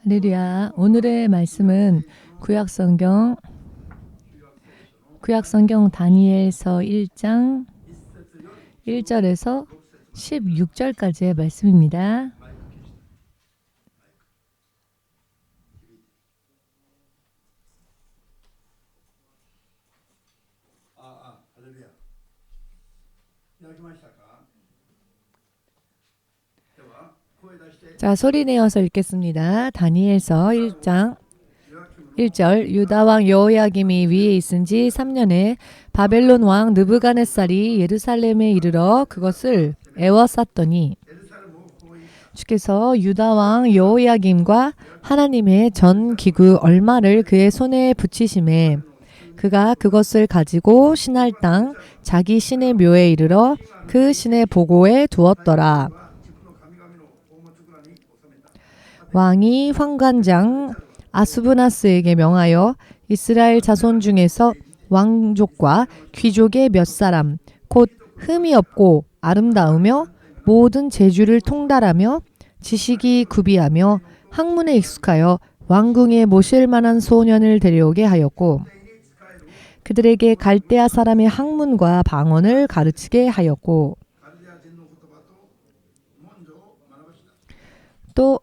할렐루야. 오늘의 말씀은 구약성경 다니엘서 1장 1절에서 16절까지의 말씀입니다. 자, 소리 내어서 읽겠습니다. 다니엘서 1장 1절. 유다 왕 여호야김이 위에 있은 지 3년에 바벨론 왕 느부갓네살이 예루살렘에 이르러 그것을 에워쌌더니 주께서 유다 왕 여호야김과 하나님의 전 기구 얼마를 그의 손에 붙이심에 그가 그것을 가지고 신할 땅 자기 신의 묘에 이르러 그 신의 보고에 두었더라. 왕이 환관장 아스부나스에게 명하여 이스라엘 자손 중에서 왕족과 귀족의 몇 사람 곧 흠이 없고 아름다우며 모든 재주를 통달하며 지식이 구비하며 학문에 익숙하여 왕궁에 모실 만한 소년을 데려오게 하였고 그들에게 갈대아 사람의 학문과 방언을 가르치게 하였고 또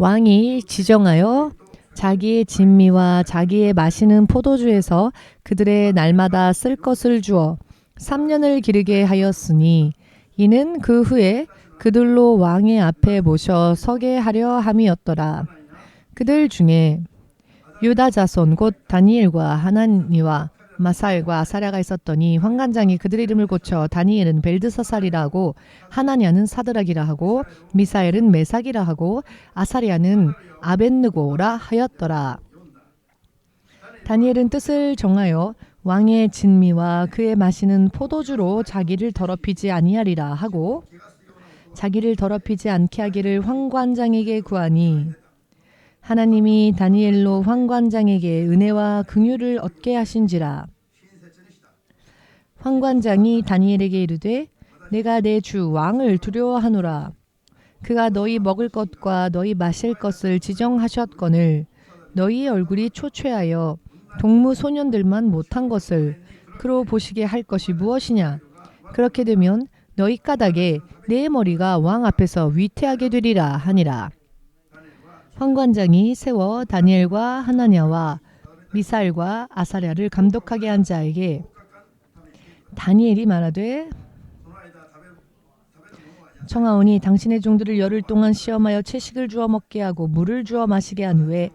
왕이 지정하여 자기의 진미와 자기의 마시는 포도주에서 그들의 날마다 쓸 것을 주어 3년을 기르게 하였으니 이는 그 후에 그들로 왕의 앞에 모셔 서게 하려 함이었더라. 그들 중에 유다 자손 곧 다니엘과 하나니와 마살과 아사랴가 있었더니 환관장이 그들의 이름을 고쳐 다니엘은 벨드사살이라 하고 하나냐는 사드락이라 하고 미사엘은 메삭이라 하고 아사랴는 아벳느고라 하였더라. 다니엘은 뜻을 정하여 왕의 진미와 그의 마시는 포도주로 자기를 더럽히지 아니하리라 하고 자기를 더럽히지 않게 하기를 환관장에게 구하니 하나님이 다니엘로 환관장에게 은혜와 긍휼을 얻게 하신지라. 환관장이 다니엘에게 이르되 내가 내 주 왕을 두려워하노라. 그가 너희 먹을 것과 너희 마실 것을 지정하셨거늘 너희의 얼굴이 초췌하여 동무 소년들만 못한 것을 그로 보시게 할 것이 무엇이냐. 그렇게 되면 너희 까닭에 내 머리가 왕 앞에서 위태하게 되리라 하니라. 환관장이 세워 다니엘과 하나냐와 미사엘과 아사랴를 감독하게 한 자에게 다니엘이 말하되 청하오니 당신의 종들을 열흘 동안 시험하여 채식을 주어 먹게 하고 물을 주어 마시게 한 후에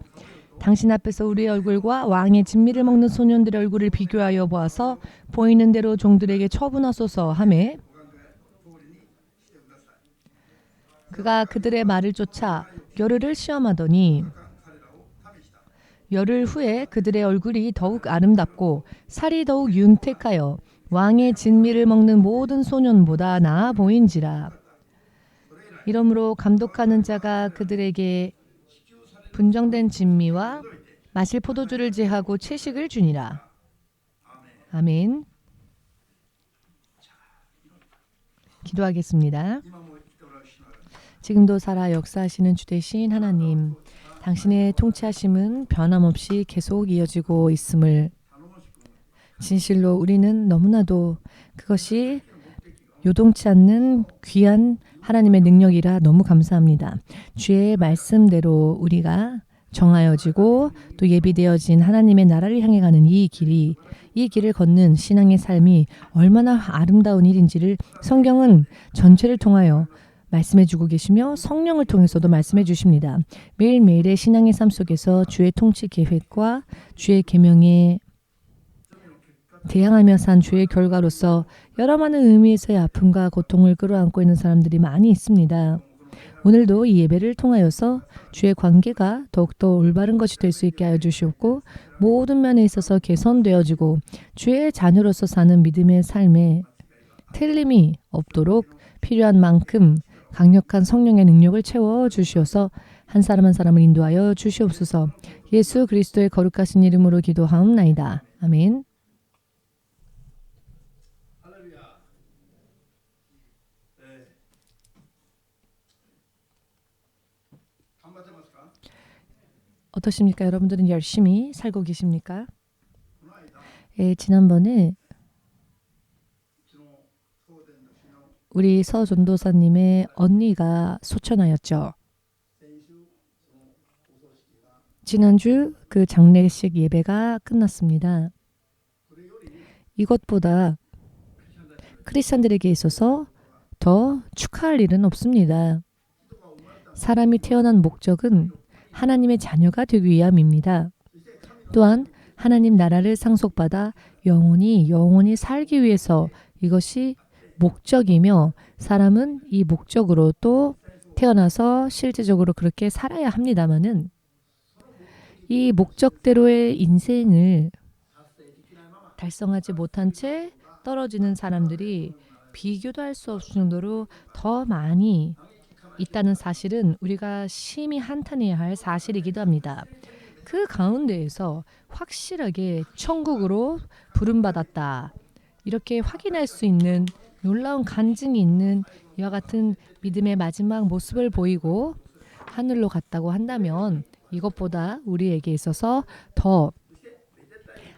당신 앞에서 우리의 얼굴과 왕의 진미를 먹는 소년들의 얼굴을 비교하여 보아서 보이는 대로 종들에게 처분하소서 하매 그가 그들의 말을 쫓아 열흘을 시험하더니 열흘 후에 그들의 얼굴이 더욱 아름답고 살이 더욱 윤택하여 왕의 진미를 먹는 모든 소년보다 나아 보인지라. 이러므로 감독하는 자가 그들에게 분정된 진미와 마실 포도주를 제하고 채식을 주니라. 아멘. 기도하겠습니다. 지금도 살아 역사하시는 주 되신 하나님, 당신의 통치하심은 변함없이 계속 이어지고 있음을 진실로 우리는 너무나도 그것이 요동치 않는 귀한 하나님의 능력이라 너무 감사합니다. 주의 말씀대로 우리가 정하여지고 또 예비되어진 하나님의 나라를 향해 가는 이 길을 걷는 신앙의 삶이 얼마나 아름다운 일인지를 성경은 전체를 통하여 말씀해 주고 계시며 성령을 통해서도 말씀해 주십니다. 매일매일의 신앙의 삶 속에서 주의 통치 계획과 주의 계명에 대항하며 산 주의 결과로서 여러 많은 의미에서의 아픔과 고통을 끌어안고 있는 사람들이 많이 있습니다. 오늘도 이 예배를 통하여서 주의 관계가 더욱더 올바른 것이 될 수 있게 하여 주시옵고 모든 면에 있어서 개선되어지고 주의 자녀로서 사는 믿음의 삶에 틀림이 없도록 필요한 만큼 강력한 성령의 능력을 채워 주시어서 한 사람 한 사람을 인도하여 주시옵소서. 예수 그리스도의 거룩하신 이름으로 기도하옵나이다. 아멘. 어떠십니까? 여러분들은 열심히 살고 계십니까? 지난번에 우리 서전도사님의 언니가 소천하였죠. 지난주 그 장례식 예배가 끝났습니다. 이것보다 크리스찬들에게 있어서 더 축하할 일은 없습니다. 사람이 태어난 목적은 하나님의 자녀가 되기 위함입니다. 또한 하나님 나라를 상속받아 영원히 살기 위해서 이것이 목적이며 사람은 이 목적으로 또 태어나서 실제적으로 그렇게 살아야 합니다마는 이 목적대로의 인생을 달성하지 못한 채 떨어지는 사람들이 비교도 할 수 없을 정도로 더 많이 있다는 사실은 우리가 심히 한탄해야 할 사실이기도 합니다. 그 가운데에서 확실하게 천국으로 부름받았다. 이렇게 확인할 수 있는 놀라운 간증이 있는 이와 같은 믿음의 마지막 모습을 보이고 하늘로 갔다고 한다면 이것보다 우리에게 있어서 더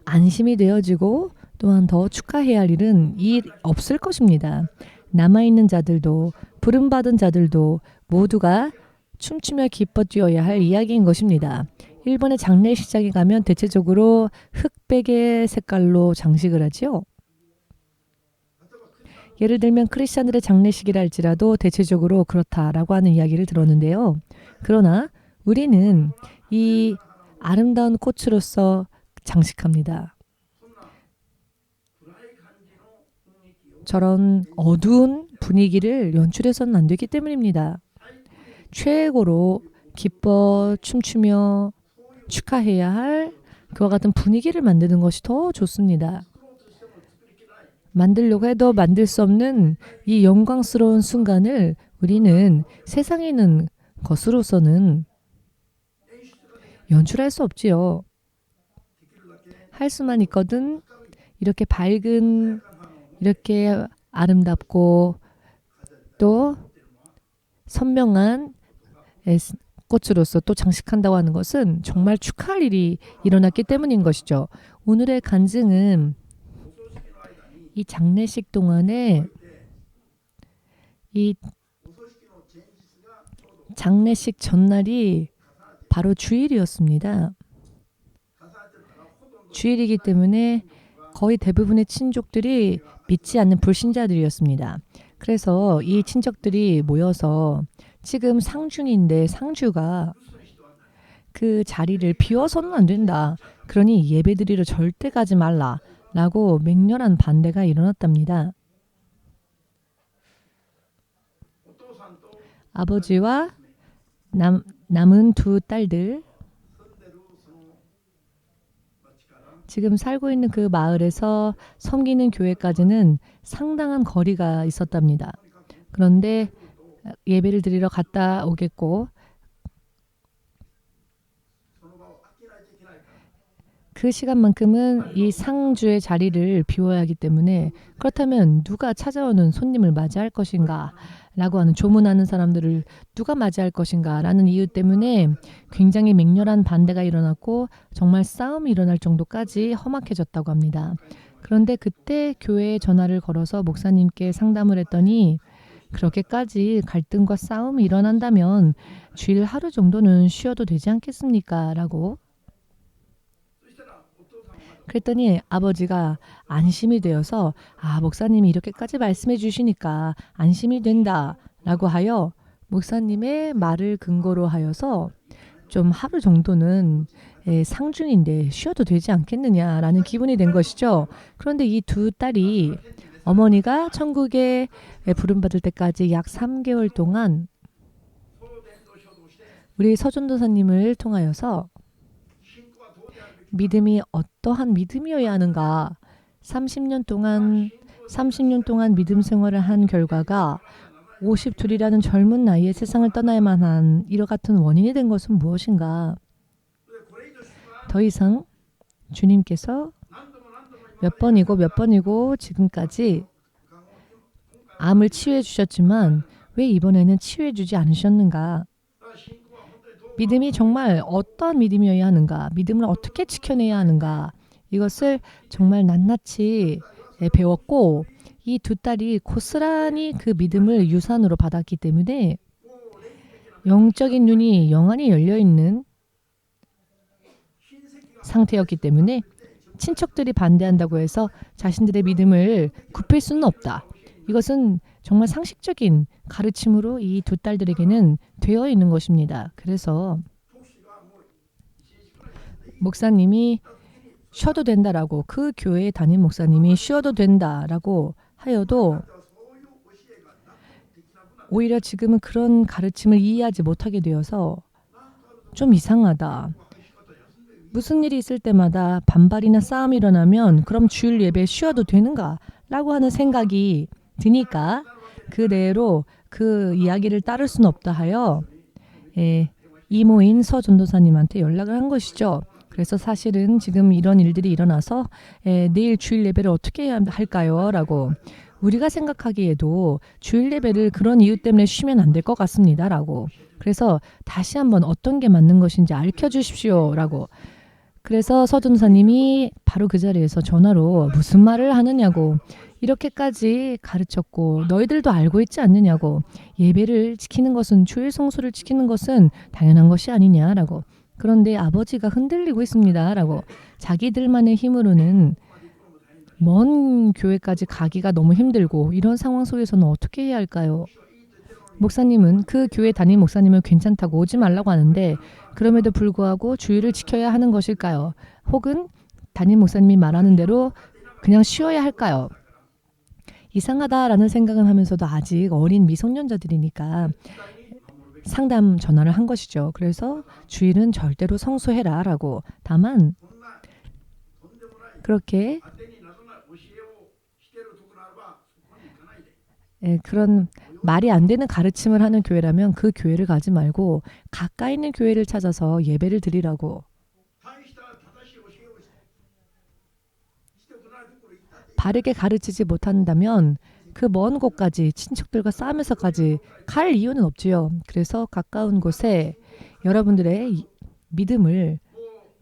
안심이 되어지고 또한 더 축하해야 할 일은 없을 것입니다. 남아있는 자들도 부름받은 자들도 모두가 춤추며 기뻐 뛰어야 할 이야기인 것입니다. 일본의 장례식장에 가면 대체적으로 흑백의 색깔로 장식을 하지요. 예를 들면 크리스찬들의 장례식이라 할지라도 대체적으로 그렇다라고 하는 이야기를 들었는데요. 그러나 우리는 이 아름다운 꽃으로서 장식합니다. 저런 어두운 분위기를 연출해서는 안 되기 때문입니다. 최고로 기뻐 춤추며 축하해야 할 그와 같은 분위기를 만드는 것이 더 좋습니다. 만들려고 해도 만들 수 없는 이 영광스러운 순간을 우리는 세상에 있는 것으로서는 연출할 수 없지요. 할 수만 있거든 이렇게 밝은 이렇게 아름답고 또 선명한 꽃으로서 또 장식한다고 하는 것은 정말 축하할 일이 일어났기 때문인 것이죠. 오늘의 간증은 이 장례식 동안에 이 장례식 전날이 바로 주일이었습니다. 주일이기 때문에 거의 대부분의 친족들이 믿지 않는 불신자들이었습니다. 그래서 이 친척들이 모여서 지금 상중인데 상주가 그 자리를 비워서는 안 된다. 그러니 예배드리러 절대 가지 말라. 라고 맹렬한 반대가 일어났답니다. 아버지와 남은 두 딸들 지금 살고 있는 그 마을에서 섬기는 교회까지는 상당한 거리가 있었답니다. 그런데 예배를 드리러 갔다 오겠고 그 시간만큼은 이 상주의 자리를 비워야 하기 때문에 그렇다면 누가 찾아오는 손님을 맞이할 것인가 라고 하는 조문하는 사람들을 누가 맞이할 것인가 라는 이유 때문에 굉장히 맹렬한 반대가 일어났고 정말 싸움이 일어날 정도까지 험악해졌다고 합니다. 그런데 그때 교회에 전화를 걸어서 목사님께 상담을 했더니 그렇게까지 갈등과 싸움이 일어난다면 주일 하루 정도는 쉬어도 되지 않겠습니까? 라고 그랬더니 아버지가 안심이 되어서 목사님이 이렇게까지 말씀해 주시니까 안심이 된다 라고 하여 목사님의 말을 근거로 하여서 좀 하루 정도는 상중인데 쉬어도 되지 않겠느냐라는 기분이 된 것이죠. 그런데 이 두 딸이 어머니가 천국에 부름받을 때까지 약 3개월 동안 우리 서전도사님을 통하여서 믿음이 어떠한 믿음이어야 하는가 30년 동안 믿음 생활을 한 결과가 52이라는 젊은 나이에 세상을 떠나야만 한 이와 같은 원인이 된 것은 무엇인가? 더 이상 주님께서 몇 번이고 지금까지 암을 치유해 주셨지만 왜 이번에는 치유해 주지 않으셨는가? 믿음이 정말 어떤 믿음이어야 하는가, 믿음을 어떻게 지켜내야 하는가, 이것을 정말 낱낱이 배웠고, 이 두 딸이 고스란히 그 믿음을 유산으로 받았기 때문에 영적인 눈이 영원히 열려있는 상태였기 때문에 친척들이 반대한다고 해서 자신들의 믿음을 굽힐 수는 없다. 이것은 정말 상식적인 가르침으로 이 두 딸들에게는 되어 있는 것입니다. 그래서 목사님이 쉬어도 된다라고, 그 교회에 담임 목사님이 쉬어도 된다라고 하여도 오히려 지금은 그런 가르침을 이해하지 못하게 되어서 좀 이상하다. 무슨 일이 있을 때마다 반발이나 싸움이 일어나면 그럼 주일 예배 쉬어도 되는가? 라고 하는 생각이 드니까 그대로 그 이야기를 따를 수는 없다 하여 이모인 서 전도사님한테 연락을 한 것이죠. 그래서 사실은 지금 이런 일들이 일어나서 내일 주일 예배를 어떻게 해야 할까요? 라고. 우리가 생각하기에도 주일 예배를 그런 이유 때문에 쉬면 안 될 것 같습니다. 라고. 그래서 다시 한번 어떤 게 맞는 것인지 알려주십시오. 라고. 그래서 서 전도사님이 바로 그 자리에서 전화로 무슨 말을 하느냐고, 이렇게까지 가르쳤고 너희들도 알고 있지 않느냐고, 예배를 지키는 것은, 주일 성수를 지키는 것은 당연한 것이 아니냐라고. 그런데 아버지가 흔들리고 있습니다. 라고. 자기들만의 힘으로는 먼 교회까지 가기가 너무 힘들고 이런 상황 속에서는 어떻게 해야 할까요? 목사님은, 그 교회 담임 목사님은 괜찮다고 오지 말라고 하는데 그럼에도 불구하고 주일을 지켜야 하는 것일까요? 혹은 담임 목사님이 말하는 대로 그냥 쉬어야 할까요? 이상하다라는 생각을 하면서도 아직 어린 미성년자들이니까 상담 전화를 한 것이죠. 그래서 주일은 절대로 성수해라 라고. 다만 그렇게 그런 말이 안 되는 가르침을 하는 교회라면 그 교회를 가지 말고 가까이 있는 교회를 찾아서 예배를 드리라고. 바르게 가르치지 못한다면 그 먼 곳까지 친척들과 싸우면서까지 갈 이유는 없지요. 그래서 가까운 곳에 여러분들의 믿음을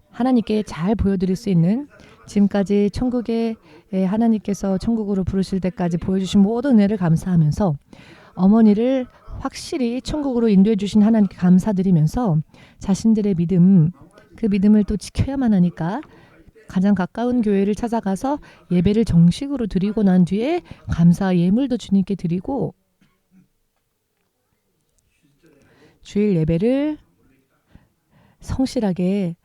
하나님께 잘 보여드릴 수 있는, 지금까지 천국에 하나님께서 천국으로 부르실 때까지 보여주신 모든 은혜를 감사하면서 어머니를 확실히 천국으로 인도해 주신 하나님께 감사드리면서 자신들의 믿음, 그 믿음을 또 지켜야만 하니까 가장 가까운 교회를 찾아가서 예배를 정식으로 드리고 난 뒤에 감사 예물도 주님께 드리고 주일 예배를 성실하게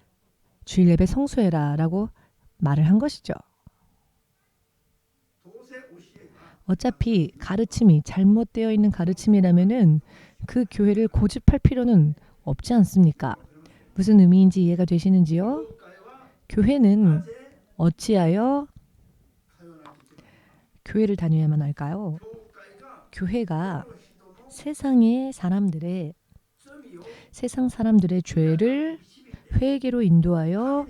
주일 예배 성수해라 라고 말을 한 것이죠. 어차피 가르침이 잘못되어 있는 가르침이라면은 그 교회를 고집할 필요는 없지 않습니까? 무슨 의미인지 이해가 되시는지요? 교회는 어찌하여 교회를 다녀야만 할까요? 교회가 세상 사람들의 죄를 회개로 인도하여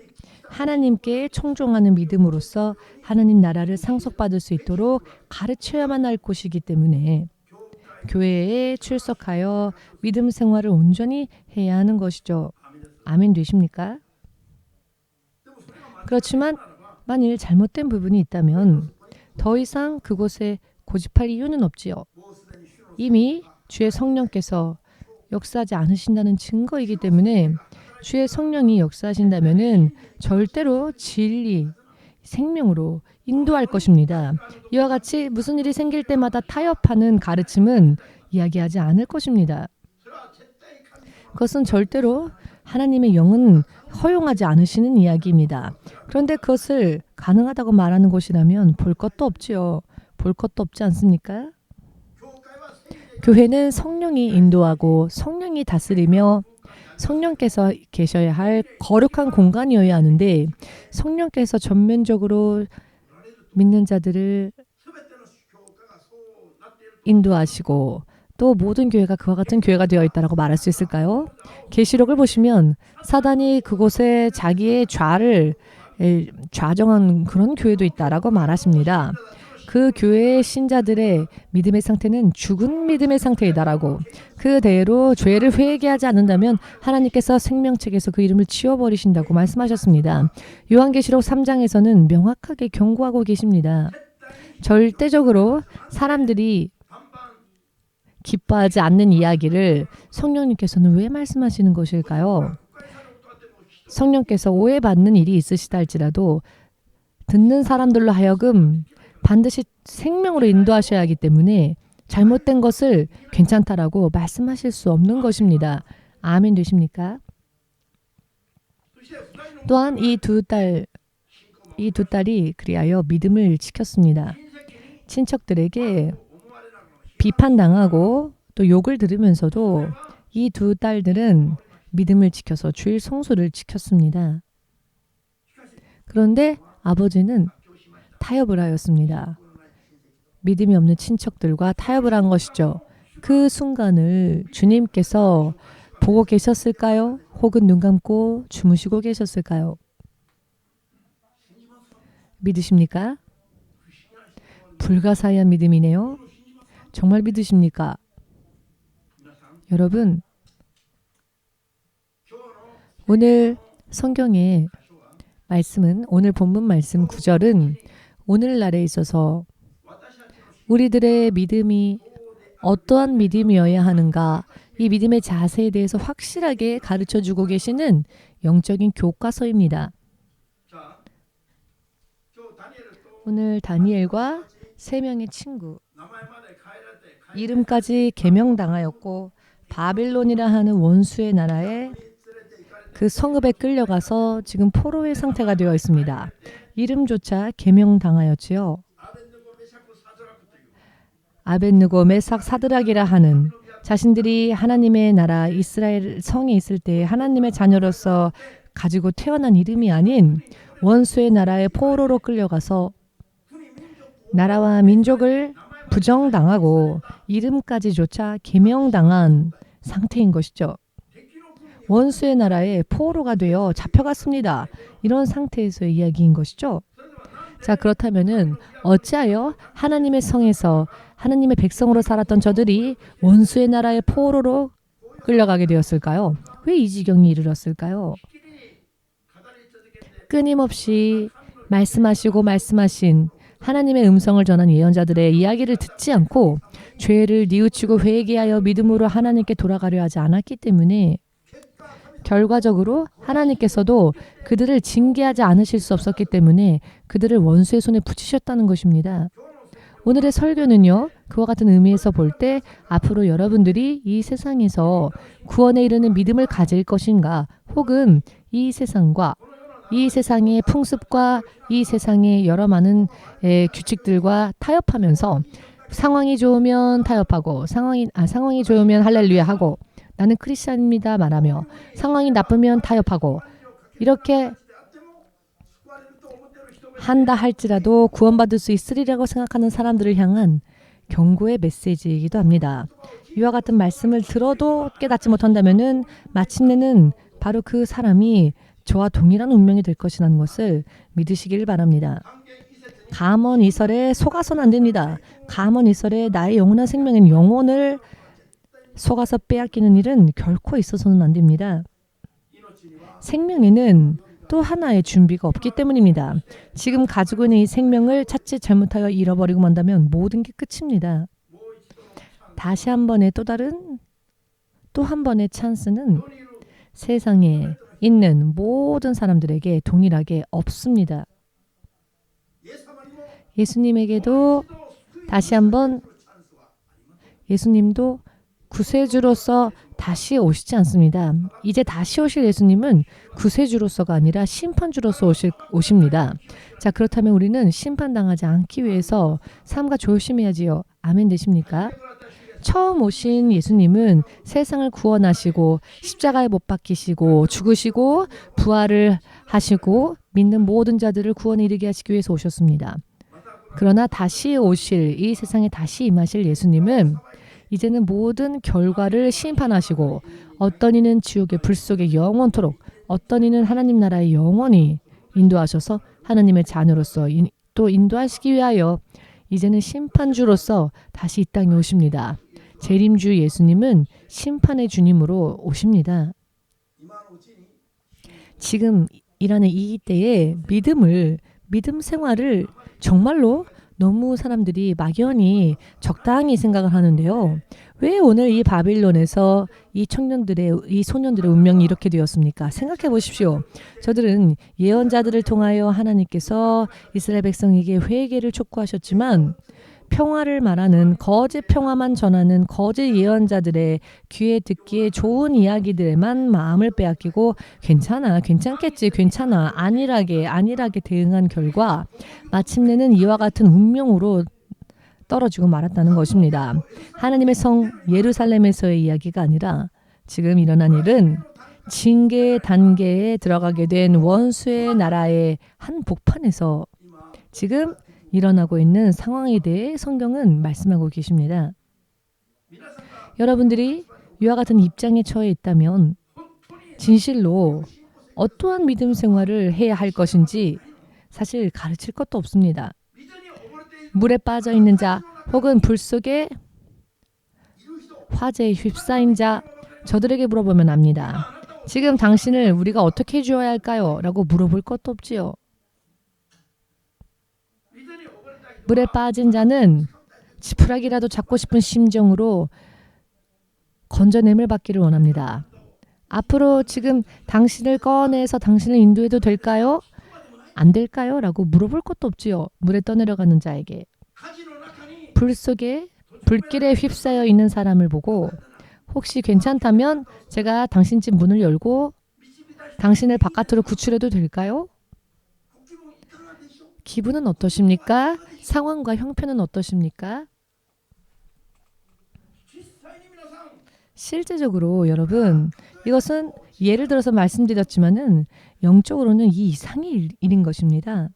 하나님께 청종하는 믿음으로써 하나님 나라를 상속받을 수 있도록 가르쳐야만 할 곳이기 때문에 교회에 출석하여 믿음 생활을 온전히 해야 하는 것이죠. 아멘 되십니까? 그렇지만 만일 잘못된 부분이 있다면 더 이상 그곳에 고집할 이유는 없지요. 이미 주의 성령께서 역사하지 않으신다는 증거이기 때문에 주의 성령이 역사하신다면은 절대로 진리, 생명으로 인도할 것입니다. 이와 같이 무슨 일이 생길 때마다 타협하는 가르침은 이야기하지 않을 것입니다. 그것은 절대로 하나님의 영은 허용하지 않으시는 이야기입니다. 그런데 그것을 가능하다고 말하는 곳이라면 볼 것도 없지요. 볼 것도 없지 않습니까? 교회는 성령이 인도하고 성령이 다스리며 성령께서 계셔야 할 거룩한 공간이어야 하는데 성령께서 전면적으로 믿는 자들을 인도하시고 또 모든 교회가 그와 같은 교회가 되어 있다라고 말할 수 있을까요? 계시록을 보시면 사단이 그곳에 자기의 좌를 좌정한 그런 교회도 있다라고 말하십니다. 그 교회의 신자들의 믿음의 상태는 죽은 믿음의 상태이다라고. 그대로 죄를 회개하지 않는다면 하나님께서 생명책에서 그 이름을 지워버리신다고 말씀하셨습니다. 요한계시록 3장에서는 명확하게 경고하고 계십니다. 절대적으로 사람들이 기뻐하지 않는 이야기를 성령님께서는 왜 말씀하시는 것일까요? 성령께서 오해받는 일이 있으시다 할지라도 듣는 사람들로 하여금 반드시 생명으로 인도하셔야 하기 때문에 잘못된 것을 괜찮다라고 말씀하실 수 없는 것입니다. 아멘 되십니까? 또한 이 두 딸이 그리하여 믿음을 지켰습니다. 친척들에게 비판당하고 또 욕을 들으면서도 이 두 딸들은 믿음을 지켜서 주일 성수를 지켰습니다. 그런데 아버지는 타협을 하였습니다. 믿음이 없는 친척들과 타협을 한 것이죠. 그 순간을 주님께서 보고 계셨을까요? 혹은 눈 감고 주무시고 계셨을까요? 믿으십니까? 불가사의한 믿음이네요. 정말 믿으십니까? 여러분, 오늘 성경의 말씀은, 오늘 본문 말씀 9절은 오늘날에 있어서 우리들의 믿음이 어떠한 믿음이어야 하는가, 이 믿음의 자세에 대해서 확실하게 가르쳐주고 계시는 영적인 교과서입니다. 오늘 다니엘과 3명의 친구, 이름까지 계명당하였고 바빌론이라 하는 원수의 나라에 그 성읍에 끌려가서 지금 포로의 상태가 되어 있습니다. 이름조차 계명당하였지요. 아벳느고, 메삭, 사드락이라 하는 자신들이 하나님의 나라 이스라엘 성에 있을 때 하나님의 자녀로서 가지고 태어난 이름이 아닌 원수의 나라에 포로로 끌려가서 나라와 민족을 부정당하고 이름까지조차 계명당한 상태인 것이죠. 원수의 나라에 포로가 되어 잡혀갔습니다. 이런 상태에서의 이야기인 것이죠. 자, 그렇다면은 어찌하여 하나님의 성에서 하나님의 백성으로 살았던 저들이 원수의 나라의 포로로 끌려가게 되었을까요? 왜 이 지경에 이르렀을까요? 끊임없이 말씀하신 하나님의 음성을 전한 예언자들의 이야기를 듣지 않고 죄를 뉘우치고 회개하여 믿음으로 하나님께 돌아가려 하지 않았기 때문에 결과적으로 하나님께서도 그들을 징계하지 않으실 수 없었기 때문에 그들을 원수의 손에 붙이셨다는 것입니다. 오늘의 설교는요, 그와 같은 의미에서 볼 때 앞으로 여러분들이 이 세상에서 구원에 이르는 믿음을 가질 것인가, 혹은 이 세상과 이 세상의 풍습과 이 세상의 여러 많은 규칙들과 타협하면서 상황이 좋으면 타협하고 상황이 좋으면 할렐루야 하고 나는 크리스찬입니다 말하며 상황이 나쁘면 타협하고 이렇게 한다 할지라도 구원받을 수 있으리라고 생각하는 사람들을 향한 경고의 메시지이기도 합니다. 이와 같은 말씀을 들어도 깨닫지 못한다면은 마침내는 바로 그 사람이 저와 동일한 운명이 될 것이라는 것을 믿으시길 바랍니다. 가먼 이설에 속아서는 안 됩니다. 가먼 이설에 나의 영원한 생명인 영혼을 속아서 빼앗기는 일은 결코 있어서는 안 됩니다. 생명에는 또 하나의 준비가 없기 때문입니다. 지금 가지고 있는 이 생명을 자칫 잘못하여 잃어버리고 만다면 모든 게 끝입니다. 다시 한 번의 또 한 번의 찬스는 세상에 있는 모든 사람들에게 동일하게 없습니다. 예수님에게도 다시 한번 예수님도 구세주로서 다시 오시지 않습니다. 이제 다시 오실 예수님은 구세주로서가 아니라 심판주로서 오십니다. 자, 그렇다면 우리는 심판당하지 않기 위해서 삼가 조심해야지요. 아멘 되십니까? 처음 오신 예수님은 세상을 구원하시고 십자가에 못 박히시고 죽으시고 부활을 하시고 믿는 모든 자들을 구원에 이르게 하시기 위해서 오셨습니다. 그러나 다시 오실, 이 세상에 다시 임하실 예수님은 이제는 모든 결과를 심판하시고 어떤 이는 지옥의 불 속에 영원토록, 어떤 이는 하나님 나라에 영원히 인도하셔서 하나님의 자녀로서 또 인도하시기 위하여 이제는 심판주로서 다시 이 땅에 오십니다. 재림주 예수님은 심판의 주님으로 오십니다. 지금 일하는 이 때에 믿음 생활을 정말로 너무 사람들이 막연히 적당히 생각을 하는데요. 왜 오늘 이 바빌론에서 이 소년들의 운명이 이렇게 되었습니까? 생각해 보십시오. 저들은 예언자들을 통하여 하나님께서 이스라엘 백성에게 회개를 촉구하셨지만 평화를 말하는 거짓 평화만 전하는 거짓 예언자들의 귀에 듣기에 좋은 이야기들에만 마음을 빼앗기고 괜찮겠지, 괜찮아, 안일하게 대응한 결과 마침내는 이와 같은 운명으로 떨어지고 말았다는 것입니다. 하나님의 성 예루살렘에서의 이야기가 아니라 지금 일어난 일은 징계 단계에 들어가게 된 원수의 나라의 한 복판에서 지금 일어나고 있는 상황에 대해 성경은 말씀하고 계십니다. 여러분들이 이와 같은 입장에 처해 있다면 진실로 어떠한 믿음 생활을 해야 할 것인지 사실 가르칠 것도 없습니다. 물에 빠져 있는 자 혹은 불 속에 화재에 휩싸인 자 저들에게 물어보면 압니다. 지금 당신을 우리가 어떻게 해주어야 할까요? 라고 물어볼 것도 없지요. 물에 빠진 자는 지푸라기라도 잡고 싶은 심정으로 건져냄을 받기를 원합니다. 앞으로 지금 당신을 꺼내서 당신을 인도해도 될까요? 안 될까요? 라고 물어볼 것도 없지요. 물에 떠내려가는 자에게. 불 속에 불길에 휩싸여 있는 사람을 보고 혹시 괜찮다면 제가 당신 집 문을 열고 당신을 바깥으로 구출해도 될까요? 기분은 어떠십니까? 상황과 형편은 어떠십니까? 실제적으로 여러분 이것은 예를 들어서 말씀드렸지만은 영적으로는 이 이상의 일인 것입니다.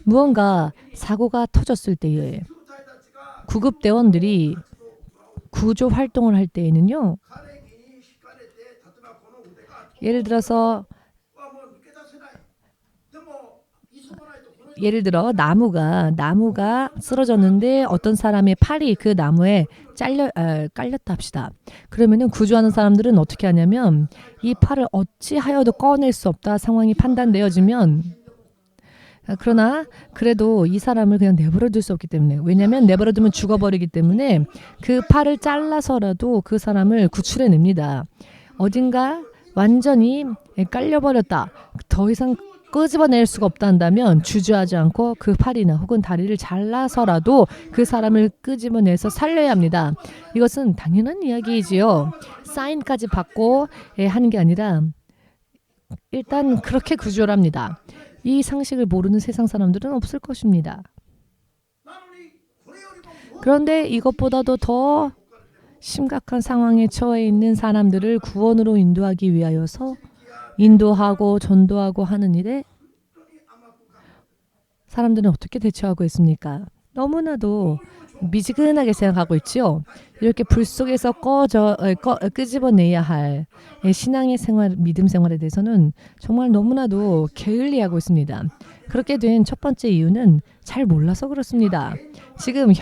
무언가 사고가 터졌을 때에 구급대원들이 구조 활동을 할 때에는요. 예를 들어 나무가 쓰러졌는데 어떤 사람의 팔이 그 나무에 깔렸다 합시다. 그러면은 구조하는 사람들은 어떻게 하냐면 이 팔을 어찌하여도 꺼낼 수 없다 상황이 판단되어지면 그러나 그래도 이 사람을 그냥 내버려 둘 수 없기 때문에 왜냐하면 내버려 두면 죽어버리기 때문에 그 팔을 잘라서라도 그 사람을 구출해냅니다. 어딘가 완전히 깔려버렸다. 더 이상 끄집어낼 수가 없다 한다면 주저하지 않고 그 팔이나 혹은 다리를 잘라서라도 그 사람을 끄집어내서 살려야 합니다. 이것은 당연한 이야기이지요. 사인까지 받고 하는 게 아니라 일단 그렇게 구조를 합니다. 이 상식을 모르는 세상 사람들은 없을 것입니다. 그런데 이것보다도 더 심각한 상황에 처해 있는 사람들을 구원으로 인도하기 위하여서 인도하고 전도하고 하는 일에 사람들은 어떻게 대처하고 있습니까? 너무나도 미지근하게 생각하고 있지요. 이렇게 불 속에서 끄집어내야 할 신앙의 생활, 믿음 생활에 대해서는 정말 너무나도 게을리하고 있습니다. 그렇게 된 첫 번째 이유는 잘 몰라서 그렇습니다. 지금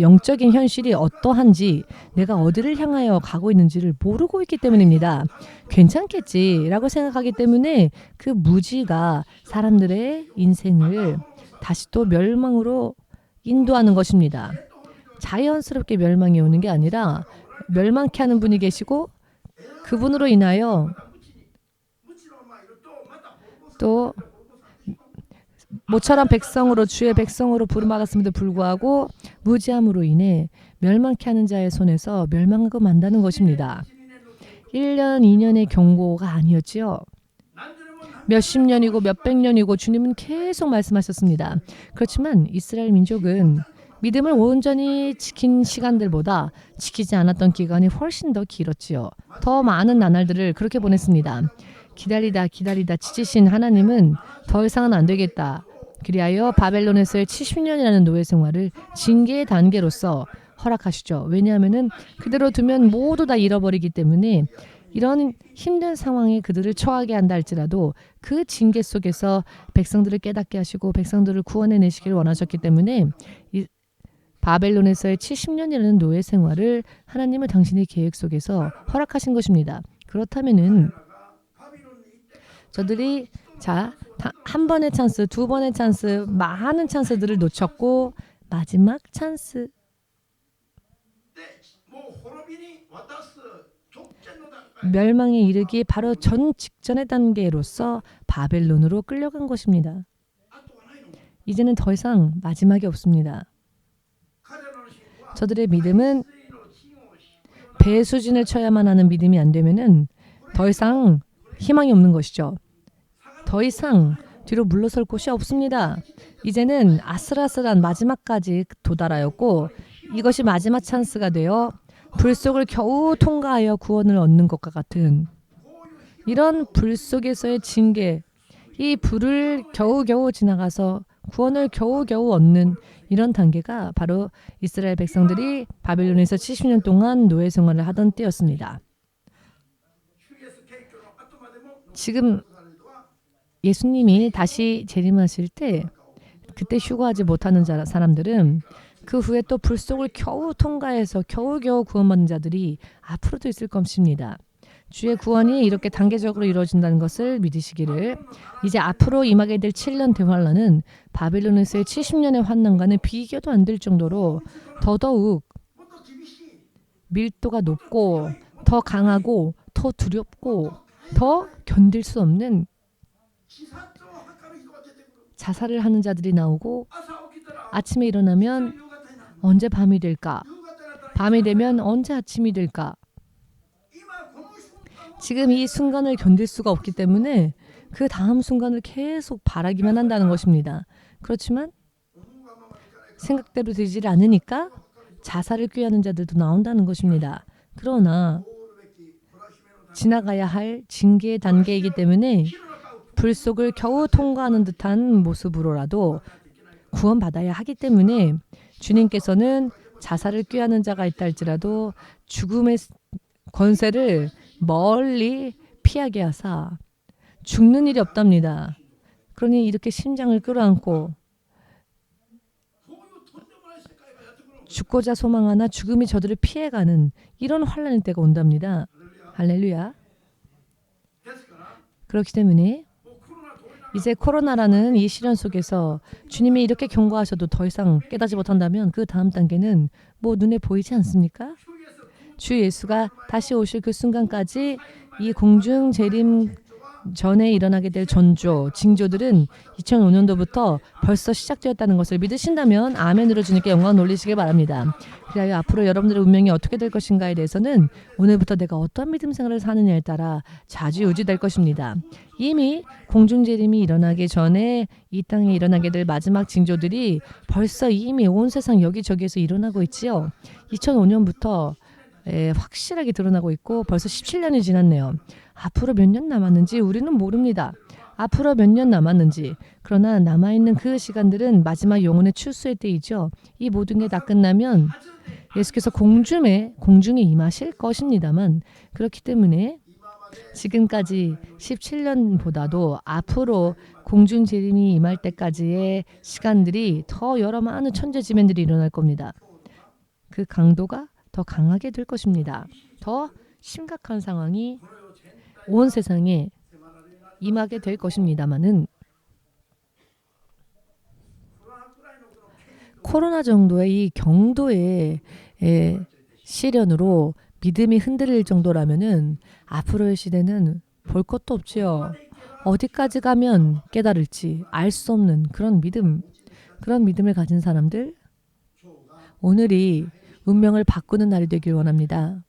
영적인 현실이 어떠한지 내가 어디를 향하여 가고 있는지를 모르고 있기 때문입니다. 괜찮겠지라고 생각하기 때문에 그 무지가 사람들의 인생을 다시 또 멸망으로 인도하는 것입니다. 자연스럽게 멸망이 오는 게 아니라 멸망케 하는 분이 계시고 그분으로 인하여 또 모처럼 주의 백성으로 부름받았음에도 불구하고 무지함으로 인해 멸망케 하는 자의 손에서 멸망하고 만다는 것입니다. 1년, 2년의 경고가 아니었지요. 몇십 년이고 몇백 년이고 주님은 계속 말씀하셨습니다. 그렇지만 이스라엘 민족은 믿음을 온전히 지킨 시간들보다 지키지 않았던 기간이 훨씬 더 길었지요. 더 많은 나날들을 그렇게 보냈습니다. 기다리다 지치신 하나님은 더 이상은 안 되겠다. 그리하여 바벨론에서의 70년이라는 노예 생활을 징계의 단계로서 허락하시죠. 왜냐하면 그대로 두면 모두 다 잃어버리기 때문에 이런 힘든 상황에 그들을 처하게 한다 할지라도 그 징계 속에서 백성들을 깨닫게 하시고 백성들을 구원해내시기를 원하셨기 때문에 이 바벨론에서의 70년이라는 노예 생활을 하나님은 당신의 계획 속에서 허락하신 것입니다. 그렇다면은 저들이 한 번의 찬스, 두 번의 찬스, 많은 찬스들을 놓쳤고 마지막 찬스 멸망에 이르기 바로 전 직전의 단계로서 바벨론으로 끌려간 것입니다. 이제는 더 이상 마지막이 없습니다. 저들의 믿음은 배 수준을 쳐야만 하는 믿음이 안 되면은 더 이상 희망이 없는 것이죠. 더 이상 뒤로 물러설 곳이 없습니다. 이제는 아슬아슬한 마지막까지 도달하였고 이것이 마지막 찬스가 되어 불 속을 겨우 통과하여 구원을 얻는 것과 같은 이런 불 속에서의 징계, 이 불을 겨우겨우 지나가서 구원을 겨우겨우 얻는 이런 단계가 바로 이스라엘 백성들이 바벨론에서 70년 동안 노예 생활을 하던 때였습니다. 지금 예수님이 다시 재림하실 때 그때 휴거하지 못하는 사람들은 그 후에 또 불 속을 겨우 통과해서 겨우겨우 구원받는 자들이 앞으로도 있을 것입니다. 주의 구원이 이렇게 단계적으로 이루어진다는 것을 믿으시기를 이제 앞으로 임하게 될 7년 대환란은 바벨론에서의 70년의 환난과는 비교도 안 될 정도로 더더욱 밀도가 높고 더 강하고 더 두렵고 더 견딜 수 없는 자살을 하는 자들이 나오고 아침에 일어나면 언제 밤이 될까? 밤이 되면 언제 아침이 될까? 지금 이 순간을 견딜 수가 없기 때문에 그 다음 순간을 계속 바라기만 한다는 것입니다. 그렇지만 생각대로 되질 않으니까 자살을 꾀하는 자들도 나온다는 것입니다. 그러나 지나가야 할 징계의 단계이기 때문에 불 속을 겨우 통과하는 듯한 모습으로라도 구원받아야 하기 때문에 주님께서는 자살을 꾀하는 자가 있다 할지라도 죽음의 권세를 멀리 피하게 하사 죽는 일이 없답니다. 그러니 이렇게 심장을 끌어안고 죽고자 소망하나 죽음이 저들을 피해가는 이런 환난의 때가 온답니다. 할렐루야. 그렇기 때문에 이제 코로나라는 이 시련 속에서 주님이 이렇게 경고하셔도 더 이상 깨닫지 못한다면 그 다음 단계는 뭐 눈에 보이지 않습니까? 주 예수가 다시 오실 그 순간까지 이 공중 재림 전에 일어나게 될 전조, 징조들은 2005년도부터 벌써 시작되었다는 것을 믿으신다면 아멘으로 주님께 영광 돌리시길 바랍니다. 그리하여 앞으로 여러분들의 운명이 어떻게 될 것인가에 대해서는 오늘부터 내가 어떤 믿음 생활을 사느냐에 따라 좌지우지될 것입니다. 이미 공중재림이 일어나기 전에 이 땅에 일어나게 될 마지막 징조들이 벌써 이미 온 세상 여기저기에서 일어나고 있지요. 2005년부터 확실하게 드러나고 있고 벌써 17년이 지났네요. 앞으로 몇 년 남았는지 우리는 모릅니다. 앞으로 몇 년 남았는지. 그러나 남아있는 그 시간들은 마지막 영혼의 출수의 때이죠. 이 모든 게 다 끝나면 예수께서 공중에 임하실 것입니다만 그렇기 때문에 지금까지 17년보다도 앞으로 공중 재림이 임할 때까지의 시간들이 더 여러 많은 천재지변들이 일어날 겁니다. 그 강도가 더 강하게 될 것입니다. 더 심각한 상황이 온 세상에 임하게 될 것입니다만은 코로나 정도의 이 경도의 시련으로 믿음이 흔들릴 정도라면은 앞으로의 시대는 볼 것도 없지요. 어디까지 가면 깨달을지 알 수 없는 그런 믿음을 가진 사람들, 오늘이 운명을 바꾸는 날이 되길 원합니다.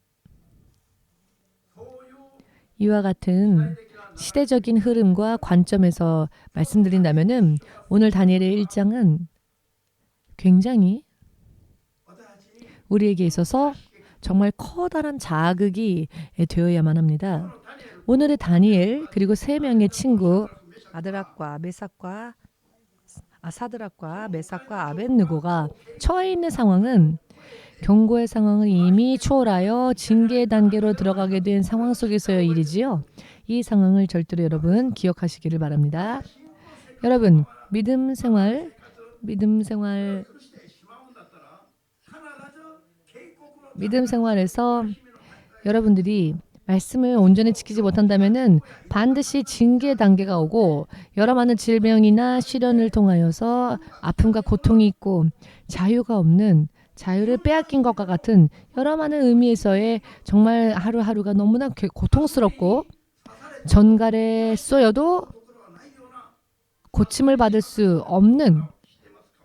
이와 같은 시대적인 흐름과 관점에서 말씀드린다면은 오늘 다니엘의 1장은 굉장히 우리에게 있어서 정말 커다란 자극이 되어야만 합니다. 오늘의 다니엘 그리고 3명의 친구 사드락과 메삭과 아벳느고가 처해 있는 상황은 경고의 상황을 이미 초월하여 징계 단계로 들어가게 된 상황 속에서의 일이지요. 이 상황을 절대로 여러분 기억하시기를 바랍니다. 여러분 믿음 생활에서 여러분들이 말씀을 온전히 지키지 못한다면은 반드시 징계 단계가 오고 여러 많은 질병이나 시련을 통하여서 아픔과 고통이 있고 자유가 없는 자유를 빼앗긴 것과 같은 여러 많은 의미에서의 정말 하루하루가 너무나 고통스럽고 전갈에 쏘여도 고침을 받을 수 없는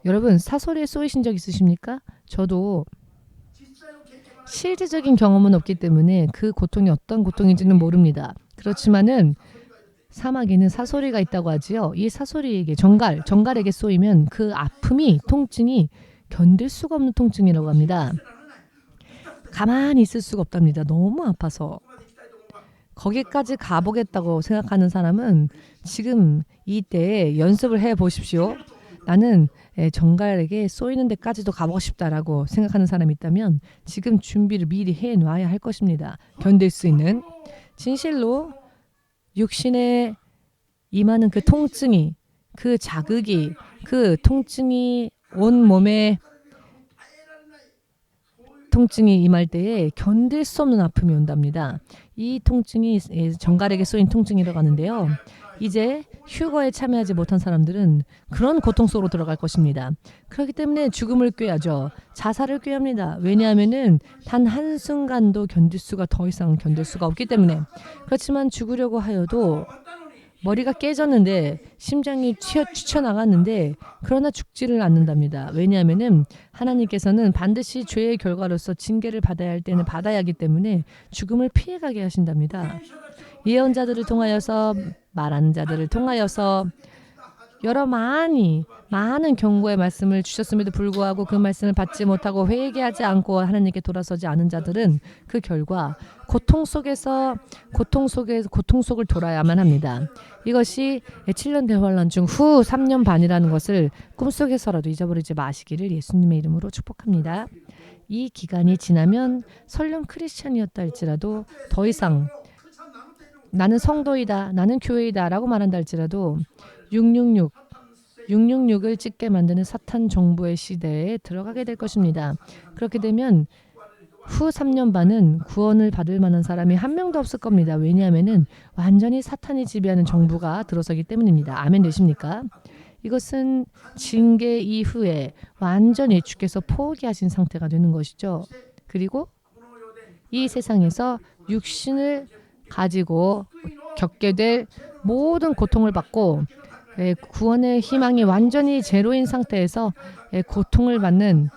여러분 사소리에 쏘이신 적 있으십니까? 저도 실제적인 경험은 없기 때문에 그 고통이 어떤 고통인지는 모릅니다. 그렇지만은 사막에는 사소리가 있다고 하지요. 이 사소리에게 정갈에게 쏘이면 그 아픔이 통증이 견딜 수가 없는 통증이라고 합니다. 가만히 있을 수가 없답니다. 너무 아파서. 거기까지 가보겠다고 생각하는 사람은 지금 이때 연습을 해 보십시오. 나는 정갈에게 쏘이는 데까지도 가보고 싶다라고 생각하는 사람이 있다면 지금 준비를 미리 해놔야 할 것입니다. 견딜 수 있는 진실로 육신에 임하는 그 통증이 그 자극이 그 통증이 온 몸에 통증이 임할 때에 견딜 수 없는 아픔이 온답니다. 이 통증이 정갈에게 쏘인 통증이라고 하는데요. 이제 휴거에 참여하지 못한 사람들은 그런 고통 속으로 들어갈 것입니다. 그렇기 때문에 죽음을 꾀하죠. 자살을 꾀합니다. 왜냐하면은 단 한순간도 더 이상 견딜 수가 없기 때문에. 그렇지만 죽으려고 하여도 머리가 깨졌는데 심장이 튀쳐나갔는데 그러나 죽지를 않는답니다. 왜냐하면은 하나님께서는 반드시 죄의 결과로서 징계를 받아야 할 때는 받아야 하기 때문에 죽음을 피해가게 하신답니다. 예언자들을 통하여서 말하는 자들을 통하여서 여러 많은 경고의 말씀을 주셨음에도 불구하고 그 말씀을 받지 못하고 회개하지 않고 하나님께 돌아서지 않은 자들은 그 결과 고통 속을 돌아야만 합니다. 이것이 7년 대환란 중 후 3년 반이라는 것을 꿈속에서라도 잊어버리지 마시기를 예수님의 이름으로 축복합니다. 이 기간이 지나면 설령 크리스찬이었다 할지라도 더 이상 나는 성도이다, 나는 교회이다 라고 말한다 할지라도 666을 찍게 만드는 사탄 정부의 시대에 들어가게 될 것입니다. 그렇게 되면 후 3년 반은 구원을 받을 만한 사람이 한 명도 없을 겁니다. 왜냐하면 완전히 사탄이 지배하는 정부가 들어서기 때문입니다. 아멘 되십니까? 이것은 징계 이후에 완전히 주께서 포기하신 상태가 되는 것이죠. 그리고 이 세상에서 육신을 가지고 겪게 될 모든 고통을 받고 구원의 희망이 완전히 제로인 상태에서 고통을 받는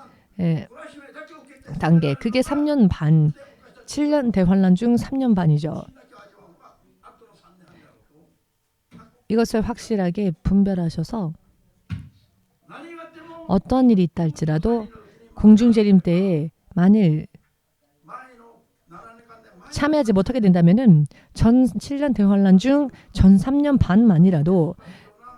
단계. 그게 3년 반, 7년 대환란 중 3년 반이죠. 이것을 확실하게 분별하셔서 어떤 일이 있다 할지라도 공중재림 때에 만일 참여하지 못하게 된다면은 전 7년 대환란 중 전 3년 반만이라도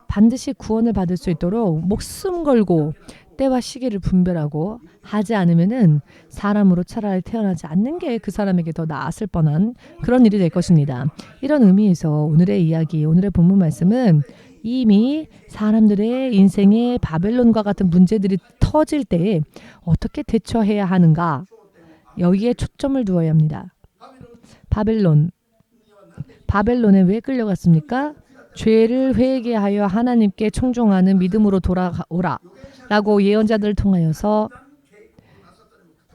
반드시 구원을 받을 수 있도록 목숨 걸고 때와 시기를 분별하고 하지 않으면은 사람으로 차라리 태어나지 않는 게 그 사람에게 더 나았을 뻔한 그런 일이 될 것입니다. 이런 의미에서 오늘의 이야기, 오늘의 본문 말씀은 이미 사람들의 인생에 바벨론과 같은 문제들이 터질 때에 어떻게 대처해야 하는가 여기에 초점을 두어야 합니다. 바벨론에 왜 끌려갔습니까? 죄를 회개하여 하나님께 청종하는 믿음으로 돌아오라 라고 예언자들을 통하여서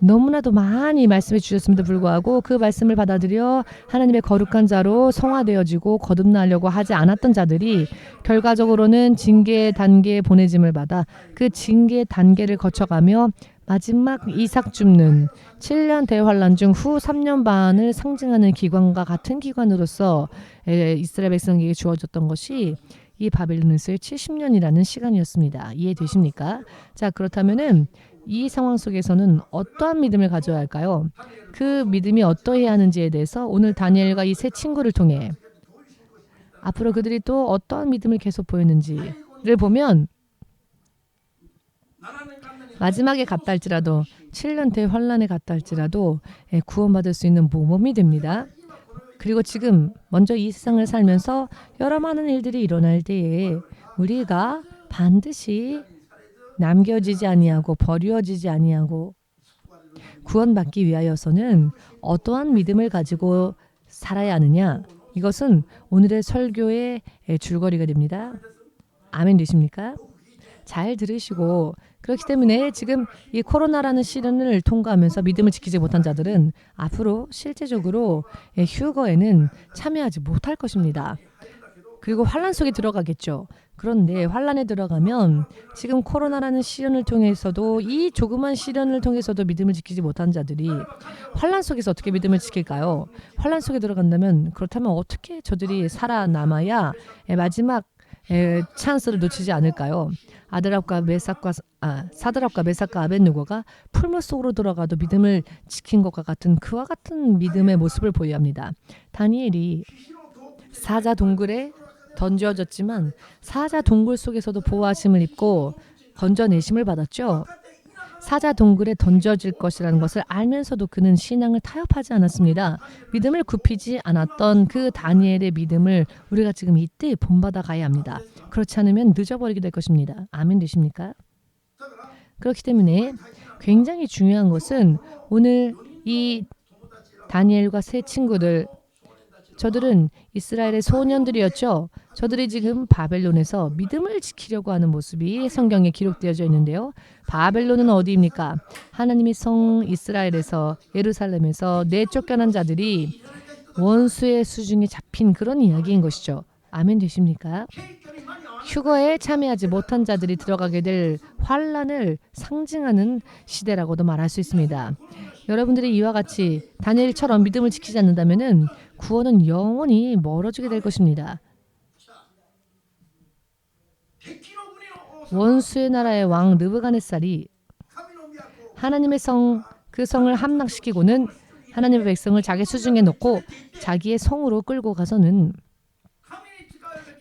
너무나도 많이 말씀해 주셨음에도 불구하고 그 말씀을 받아들여 하나님의 거룩한 자로 성화되어지고 거듭나려고 하지 않았던 자들이 결과적으로는 징계 단계에 보내짐을 받아 그 징계 단계를 거쳐가며 마지막 이삭 줍는 7년 대환란 중 후 3년 반을 상징하는 기관과 같은 기관으로서 이스라엘 백성에게 주어졌던 것이 이 바벨론에서의 70년이라는 시간이었습니다. 이해되십니까? 자, 그렇다면은 이 상황 속에서는 어떠한 믿음을 가져야 할까요? 그 믿음이 어떠해야 하는지에 대해서 오늘 다니엘과 이 세 친구를 통해 앞으로 그들이 또 어떠한 믿음을 계속 보였는지를 보면 마지막에 갔다 할지라도 7년 대환란에 갔다 할지라도 구원받을 수 있는 모범이 됩니다. 그리고 지금 먼저 이 세상을 살면서 여러 많은 일들이 일어날 때에 우리가 반드시 남겨지지 아니하고 버려지지 아니하고 구원받기 위하여서는 어떠한 믿음을 가지고 살아야 하느냐? 이것은 오늘의 설교의 줄거리가 됩니다. 아멘 되십니까? 잘 들으시고 그렇기 때문에 지금 이 코로나라는 시련을 통과하면서 믿음을 지키지 못한 자들은 앞으로 실제적으로 휴거에는 참여하지 못할 것입니다. 그리고 환란 속에 들어가겠죠. 그런데 환란에 들어가면 지금 코로나라는 시련을 통해서도 이 조그만 시련을 통해서도 믿음을 지키지 못한 자들이 환란 속에서 어떻게 믿음을 지킬까요? 환란 속에 들어간다면 그렇다면 어떻게 저들이 살아남아야 마지막 찬스를 놓치지 않을까요? 사드락과 메삭과 아벳느고가 풀물 속으로 들어가도 믿음을 지킨 것과 같은 그와 같은 믿음의 모습을 보여야 합니다. 다니엘이 사자 동굴에 던져졌지만 사자 동굴 속에서도 보호하심을 입고 건져내심을 받았죠. 사자 동굴에 던져질 것이라는 것을 알면서도 그는 신앙을 타협하지 않았습니다. 믿음을 굽히지 않았던 그 다니엘의 믿음을 우리가 지금 이때 본받아 가야 합니다. 그렇지 않으면 늦어버리게 될 것입니다. 아멘 되십니까? 그렇기 때문에 굉장히 중요한 것은 오늘 이 다니엘과 세 친구들 저들은 이스라엘의 소년들이었죠. 저들이 지금 바벨론에서 믿음을 지키려고 하는 모습이 성경에 기록되어져 있는데요. 바벨론은 어디입니까? 하나님의 성 이스라엘에서 예루살렘에서 내쫓겨난 자들이 원수의 수중에 잡힌 그런 이야기인 것이죠. 아멘 되십니까? 휴거에 참여하지 못한 자들이 들어가게 될 환란을 상징하는 시대라고도 말할 수 있습니다. 여러분들이 이와 같이 다니엘처럼 믿음을 지키지 않는다면 구원은 영원히 멀어지게 될 것입니다. 원수의 나라의 왕 느부갓네살이 하나님의 성, 그 성을 함락시키고는 하나님의 백성을 자기 수중에 놓고 자기의 성으로 끌고 가서는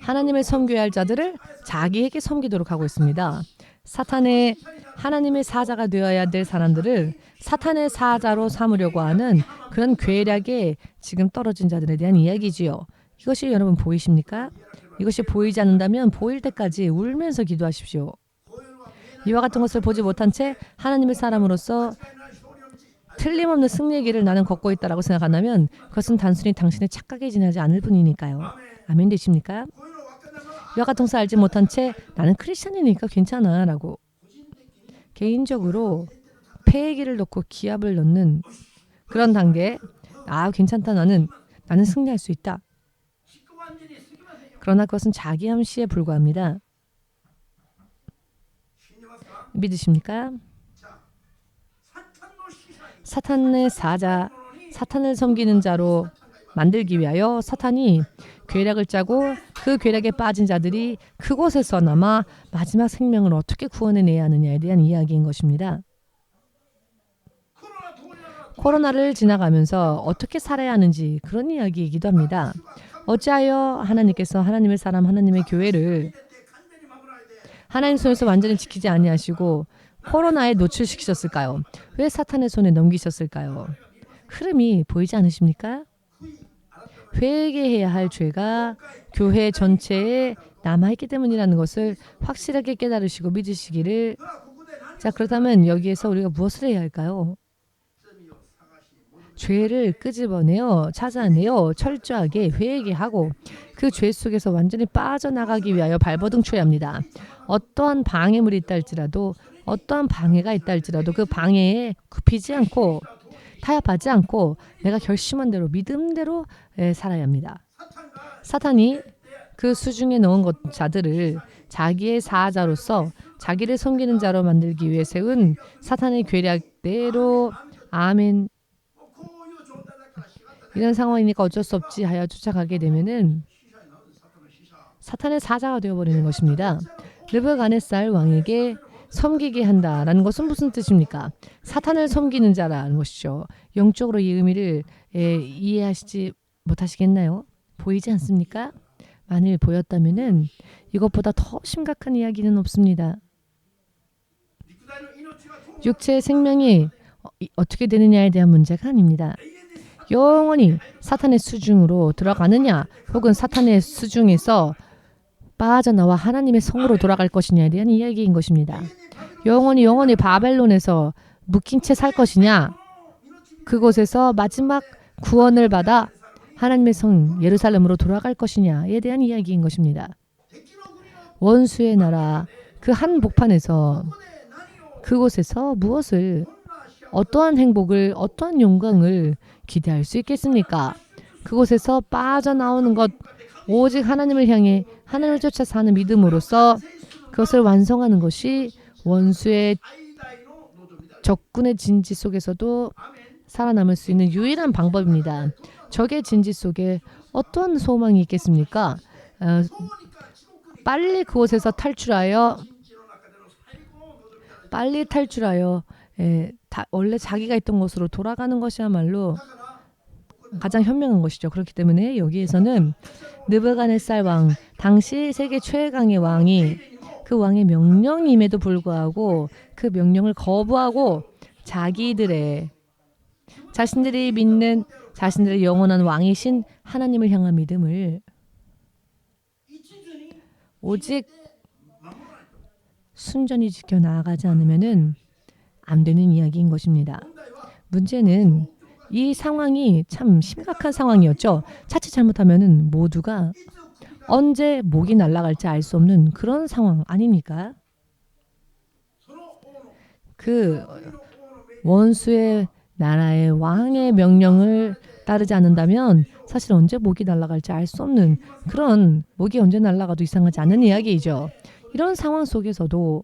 하나님을 섬겨야 할 자들을 자기에게 섬기도록 하고 있습니다. 사탄의 하나님의 사자가 되어야 될 사람들을 사탄의 사자로 삼으려고 하는 그런 괴략에 지금 떨어진 자들에 대한 이야기지요. 이것이 여러분 보이십니까? 이것이 보이지 않는다면 보일 때까지 울면서 기도하십시오. 이와 같은 것을 보지 못한 채 하나님의 사람으로서 틀림없는 승리의 길을 나는 걷고 있다라고 생각한다면 그것은 단순히 당신의 착각에 지나지 않을 뿐이니까요. 아멘 되십니까? 이와 같은 것을 알지 못한 채 나는 크리스찬이니까 괜찮아 라고 개인적으로 폐의 길을 놓고 기합을 넣는 그런 단계. 괜찮다 나는 승리할 수 있다. 그러나 그것은 자기 암시에 불과합니다. 믿으십니까? 사탄의 사자, 사탄을 섬기는 자로 만들기 위하여 사탄이 괴략을 짜고 그 괴략에 빠진 자들이 그곳에서나마 마지막 생명을 어떻게 구원해내야 하느냐에 대한 이야기인 것입니다. 코로나를 지나가면서 어떻게 살아야 하는지 그런 이야기이기도 합니다. 어찌하여 하나님께서 하나님의 사람, 하나님의 교회를 하나님 손에서 완전히 지키지 아니하시고 코로나에 노출시키셨을까요? 왜 사탄의 손에 넘기셨을까요? 흐름이 보이지 않으십니까? 회개해야 할 죄가 교회 전체에 남아있기 때문이라는 것을 확실하게 깨달으시고 믿으시기를. 자, 그렇다면 여기에서 우리가 무엇을 해야 할까요? 죄를 끄집어내어 찾아내어 철저하게 회개하고 그 죄 속에서 완전히 빠져나가기 위하여 발버둥쳐야 합니다. 어떠한 방해물이 있다 할지라도 어떠한 방해가 있다 할지라도 그 방해에 굽히지 않고 타협하지 않고 내가 결심한 대로 믿음대로 살아야 합니다. 사탄이 그 수중에 넣은 자들을 자기의 사자로서 자기를 섬기는 자로 만들기 위해 세운 사탄의 괴략대로 아멘. 이런 상황이니까 어쩔 수 없지 하여 쫓아가게 되면은 사탄의 사자가 되어버리는 것입니다. 느부갓네살 왕에게 섬기게 한다라는 것은 무슨 뜻입니까? 사탄을 섬기는 자라는 것이죠. 영적으로 이 의미를 이해하시지 못하시겠나요? 보이지 않습니까? 만일 보였다면은 이것보다 더 심각한 이야기는 없습니다. 육체의 생명이 어떻게 되느냐에 대한 문제가 아닙니다. 영원히 사탄의 수중으로 들어가느냐 혹은 사탄의 수중에서 빠져나와 하나님의 성으로 돌아갈 것이냐에 대한 이야기인 것입니다. 영원히 바벨론에서 묶인 채 살 것이냐, 그곳에서 마지막 구원을 받아 하나님의 성 예루살렘으로 돌아갈 것이냐에 대한 이야기인 것입니다. 원수의 나라 그 한 복판에서 그곳에서 무엇을, 어떠한 행복을, 어떠한 영광을 기대할 수 있겠습니까? 그곳에서 빠져나오는 것, 오직 하나님을 향해 하나님을 쫓아 사는 믿음으로써 그것을 완성하는 것이 원수의 적군의 진지 속에서도 살아남을 수 있는 유일한 방법입니다. 적의 진지 속에 어떤 소망이 있겠습니까? 빨리 그곳에서 탈출하여 원래 자기가 있던 곳으로 돌아가는 것이야말로 가장 현명한 것이죠. 그렇기 때문에 여기에서는 느부갓네살 왕, 당시 세계 최강의 왕이 그 왕의 명령임에도 불구하고 그 명령을 거부하고 자신들이 믿는 자신들의 영원한 왕이신 하나님을 향한 믿음을 오직 순전히 지켜 나아가지 않으면은 안 되는 이야기인 것입니다. 문제는 이 상황이 참 심각한 상황이었죠. 자칫 잘못하면은 모두가 언제 목이 날아갈지 알 수 없는 그런 상황 아닙니까? 그 원수의 나라의 왕의 명령을 따르지 않는다면 사실 언제 목이 날아갈지 알 수 없는 그런, 목이 언제 날아가도 이상하지 않은 이야기이죠. 이런 상황 속에서도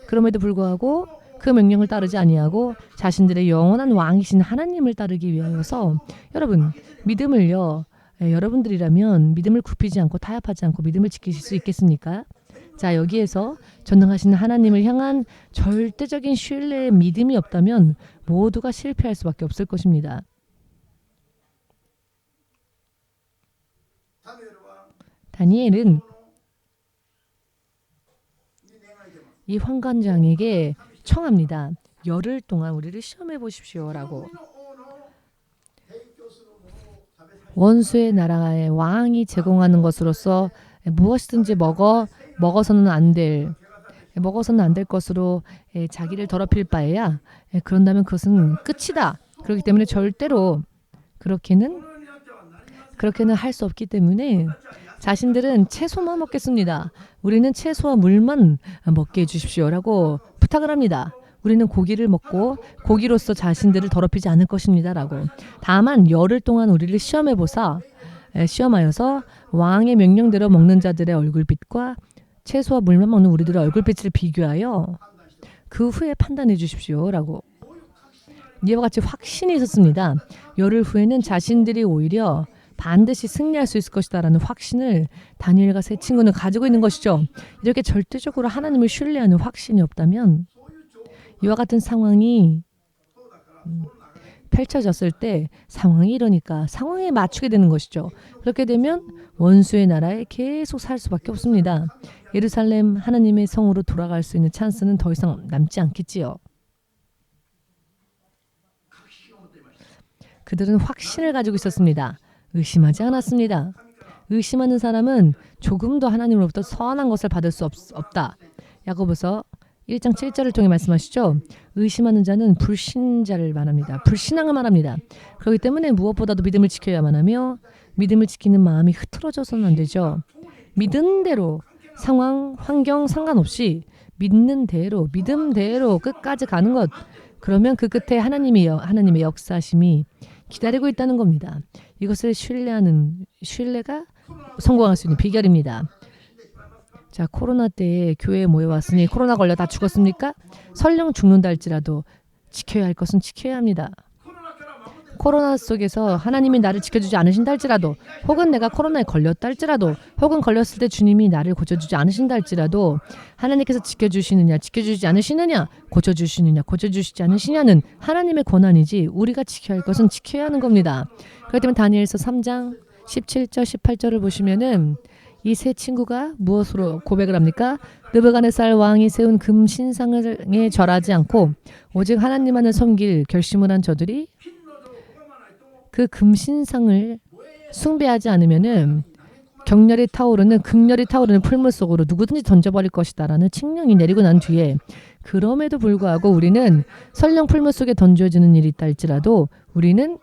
그럼에도 불구하고 그 명령을 따르지 아니하고 자신들의 영원한 왕이신 하나님을 따르기 위하여서, 여러분 믿음을요, 여러분들이라면 믿음을 굽히지 않고 타협하지 않고 믿음을 지키실 수 있겠습니까? 자, 여기에서 전능하신 하나님을 향한 절대적인 신뢰의 믿음이 없다면 모두가 실패할 수밖에 없을 것입니다. 다니엘은 이 환관장에게 청합니다. 열흘 동안 우리를 시험해 보십시오라고. 원수의 나라의 왕이 제공하는 것으로서 무엇이든지 먹어서는 안 될 것으로 자기를 더럽힐 바에야 그런다면 그것은 끝이다. 그렇기 때문에 절대로 그렇게는 할 수 없기 때문에 자신들은 채소만 먹겠습니다. 우리는 채소와 물만 먹게 해주십시오라고 부탁을 합니다. 우리는 고기를 먹고 고기로서 자신들을 더럽히지 않을 것입니다라고. 다만 열흘 동안 우리를 시험하여서 왕의 명령대로 먹는 자들의 얼굴빛과 채소와 물만 먹는 우리들의 얼굴빛을 비교하여 그 후에 판단해 주십시오라고. 이와 같이 확신이 있었습니다. 열흘 후에는 자신들이 오히려 반드시 승리할 수 있을 것이다라는 확신을 다니엘과 세 친구는 가지고 있는 것이죠. 이렇게 절대적으로 하나님을 신뢰하는 확신이 없다면 이와 같은 상황이 펼쳐졌을 때 상황이 이러니까 상황에 맞추게 되는 것이죠. 그렇게 되면 원수의 나라에 계속 살 수밖에 없습니다. 예루살렘 하나님의 성으로 돌아갈 수 있는 찬스는 더 이상 남지 않겠지요. 그들은 확신을 가지고 있었습니다. 의심하지 않았습니다. 의심하는 사람은 조금도 하나님으로부터 선한 것을 받을 수 없다. 야고보서 1장 7절을 통해 말씀하시죠. 의심하는 자는 불신자를 말합니다. 불신앙을 말합니다. 그렇기 때문에 무엇보다도 믿음을 지켜야만 하며 믿음을 지키는 마음이 흐트러져서는 안 되죠. 믿은 대로 상황, 환경 상관없이 믿는 대로, 믿음대로 끝까지 가는 것. 그러면 그 끝에 하나님의 역사심이 기다리고 있다는 겁니다. 이것을 신뢰가 성공할 수 있는 비결입니다. 자, 코로나 때에 교회에 모여왔으니 코로나 걸려 다 죽었습니까? 설령 죽는다 할지라도 지켜야 할 것은 지켜야 합니다. 코로나 속에서 하나님이 나를 지켜주지 않으신다 할지라도, 혹은 내가 코로나에 걸렸다 할지라도, 혹은 걸렸을 때 주님이 나를 고쳐주지 않으신다 할지라도 하나님께서 지켜주시느냐, 지켜주지 않으시느냐, 고쳐주시느냐, 고쳐주시지 않으시냐는 하나님의 권한이지 우리가 지켜야 할 것은 지켜야 하는 겁니다. 그렇기 때문에 다니엘서 3장 17절 18절을 보시면은 이 세 친구가 무엇으로 고백을 합니까? 느부갓네살 왕이 세운 금 신상에 절하지 않고 오직 하나님만을 섬길 결심을 한 저들이 그 금 신상을 숭배하지 않으면은 극렬히 타오르는 풀물 속으로 누구든지 던져버릴 것이다라는 칙령이 내리고 난 뒤에 그럼에도 불구하고 우리는 설령 풀물 속에 던져지는 일이 있다 할지라도 우리는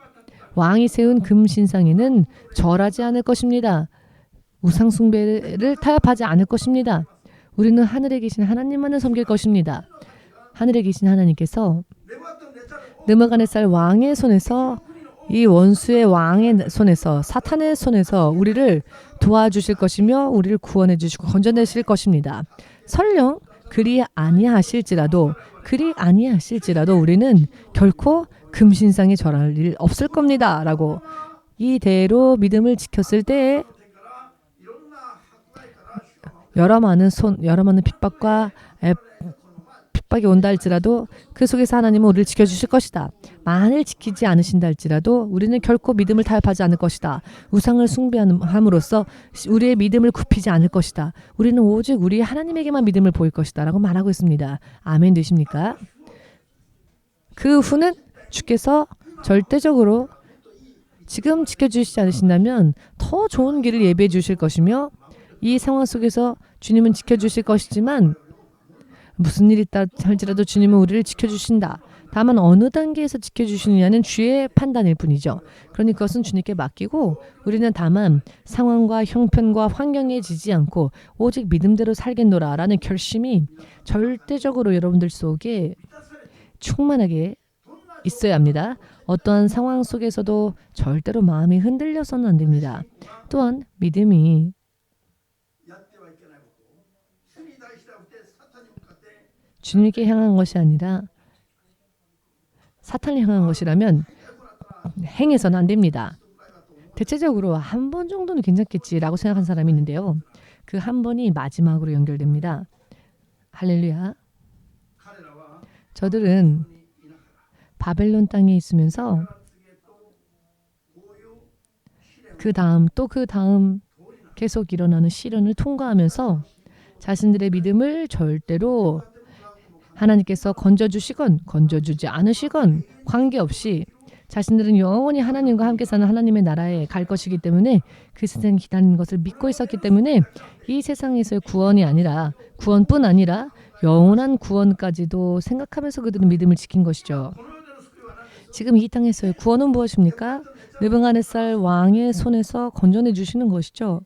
왕이 세운 금 신상에는 절하지 않을 것입니다. 우상 숭배를 타협하지 않을 것입니다. 우리는 하늘에 계신 하나님만을 섬길 것입니다. 하늘에 계신 하나님께서 느부갓네살 왕의 손에서 이 원수의 왕의 손에서 사탄의 손에서 우리를 도와주실 것이며 우리를 구원해 주시고 건져내실 것입니다. 설령 그리 아니하실지라도 우리는 결코 금신상에 절할 일 없을 겁니다. 라고 이대로 믿음을 지켰을 때에 여러 많은 핍박이 온다 할지라도 그 속에서 하나님은 우리를 지켜주실 것이다. 만일 지키지 않으신다 할지라도 우리는 결코 믿음을 타협하지 않을 것이다. 우상을 숭배함으로써 우리의 믿음을 굽히지 않을 것이다. 우리는 오직 우리 하나님에게만 믿음을 보일 것이다. 라고 말하고 있습니다. 아멘 되십니까? 그 후는 주께서 절대적으로 지금 지켜주시지 않으신다면 더 좋은 길을 예비해 주실 것이며 이 상황 속에서 주님은 지켜주실 것이지만 무슨 일이 있다 할지라도 주님은 우리를 지켜주신다. 다만 어느 단계에서 지켜주시느냐는 주의 판단일 뿐이죠. 그러니 그것은 주님께 맡기고 우리는 다만 상황과 형편과 환경에 지지 않고 오직 믿음대로 살겠노라 라는 결심이 절대적으로 여러분들 속에 충만하게 있어야 합니다. 어떠한 상황 속에서도 절대로 마음이 흔들려서는 안 됩니다. 또한 믿음이 주님께 향한 것이 아니라 사탄을 향한 것이라면 행해서는 안 됩니다. 대체적으로 한 번 정도는 괜찮겠지라고 생각한 사람이 있는데요. 그 한 번이 마지막으로 연결됩니다. 할렐루야. 저들은 바벨론 땅에 있으면서 그 다음 계속 일어나는 시련을 통과하면서 자신들의 믿음을 절대로 하나님께서 건져주시건 건져주지 않으시건 관계없이 자신들은 영원히 하나님과 함께 사는 하나님의 나라에 갈 것이기 때문에 그 세상에 기다리는 것을 믿고 있었기 때문에 이 세상에서의 구원뿐 아니라 영원한 구원까지도 생각하면서 그들은 믿음을 지킨 것이죠. 지금 이 땅에서의 구원은 무엇입니까? 느부갓네살 왕의 손에서 건져내 주시는 것이죠.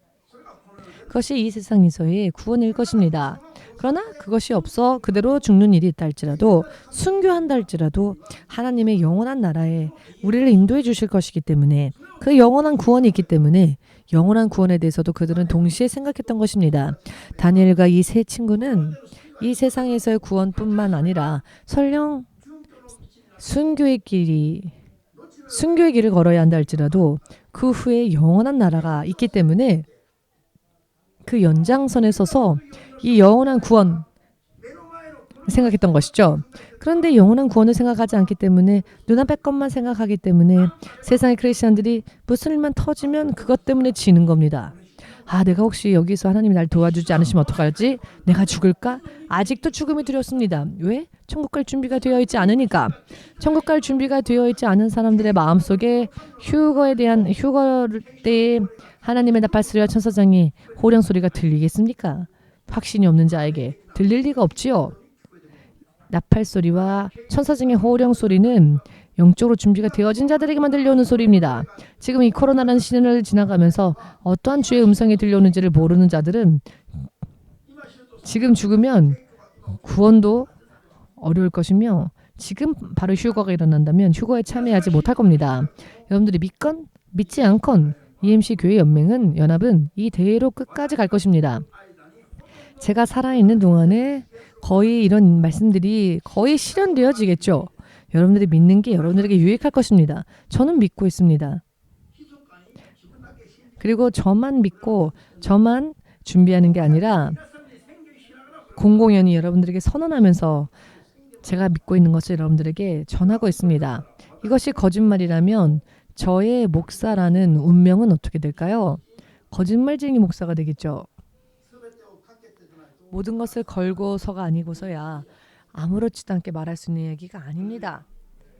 그것이 이 세상에서의 구원일 것입니다. 그러나 그것이 없어 그대로 죽는 일이 있다 할지라도 순교한다 할지라도 하나님의 영원한 나라에 우리를 인도해 주실 것이기 때문에 그 영원한 구원이 있기 때문에 영원한 구원에 대해서도 그들은 동시에 생각했던 것입니다. 다니엘과 이 세 친구는 이 세상에서의 구원뿐만 아니라 설령 순교의 길을 걸어야 한다 할지라도 그 후에 영원한 나라가 있기 때문에 그 연장선에 서서 이 영원한 구원 생각했던 것이죠. 그런데 영원한 구원을 생각하지 않기 때문에 눈앞의 것만 생각하기 때문에 세상의 크리스천들이 무슨 일만 터지면 그것 때문에 지는 겁니다. 내가 혹시 여기서 하나님이 날 도와주지 않으시면 어떡하지? 내가 죽을까? 아직도 죽음이 두렵습니다. 왜? 천국 갈 준비가 되어 있지 않으니까. 천국 갈 준비가 되어 있지 않은 사람들의 마음속에 휴거 때에 하나님의 나팔 소리와 천사장의 호령 소리가 들리겠습니까? 확신이 없는 자에게 들릴 리가 없지요. 나팔 소리와 천사장의 호령 소리는 영적으로 준비가 되어진 자들에게만 들려오는 소리입니다. 지금 이 코로나라는 시련을 지나가면서 어떠한 주의 음성이 들려오는지를 모르는 자들은 지금 죽으면 구원도 어려울 것이며 지금 바로 휴거가 일어난다면 휴거에 참여하지 못할 겁니다. 여러분들이 믿건 믿지 않건 EMC 교회 연합은 이 대회로 끝까지 갈 것입니다. 제가 살아있는 동안에 거의 이런 말씀들이 거의 실현되어지겠죠. 여러분들이 믿는 게 여러분들에게 유익할 것입니다. 저는 믿고 있습니다. 그리고 저만 믿고 저만 준비하는 게 아니라 공공연히 여러분들에게 선언하면서 제가 믿고 있는 것을 여러분들에게 전하고 있습니다. 이것이 거짓말이라면 저의 목사라는 운명은 어떻게 될까요? 거짓말쟁이 목사가 되겠죠. 모든 것을 걸고서가 아니고서야 아무렇지도 않게 말할 수 있는 이야기가 아닙니다.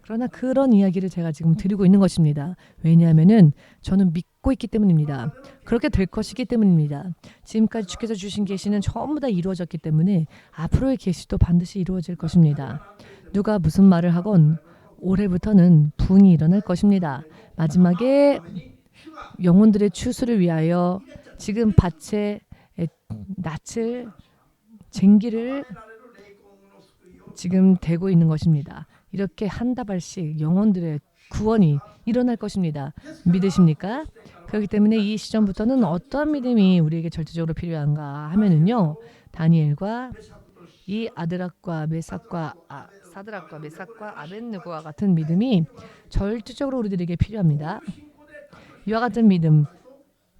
그러나 그런 이야기를 제가 지금 드리고 있는 것입니다. 왜냐하면은 저는 믿고 있기 때문입니다. 그렇게 될 것이기 때문입니다. 지금까지 주께서 주신 계시는 전부 다 이루어졌기 때문에 앞으로의 계시도 반드시 이루어질 것입니다. 누가 무슨 말을 하건 올해부터는 부흥이 일어날 것입니다. 마지막에 영혼들의 추수를 위하여 지금 밭에 낯을 쟁기를 지금 대고 있는 것입니다. 이렇게 한 다발씩 영혼들의 구원이 일어날 것입니다. 믿으십니까? 그렇기 때문에 이 시점부터는 어떠한 믿음이 우리에게 절대적으로 필요한가 하면은요, 다니엘과 이 아드락과 메삭과 사드락과 메삭과 아벳느고와 같은 믿음이 절대적으로 우리들에게 필요합니다. 이와 같은 믿음,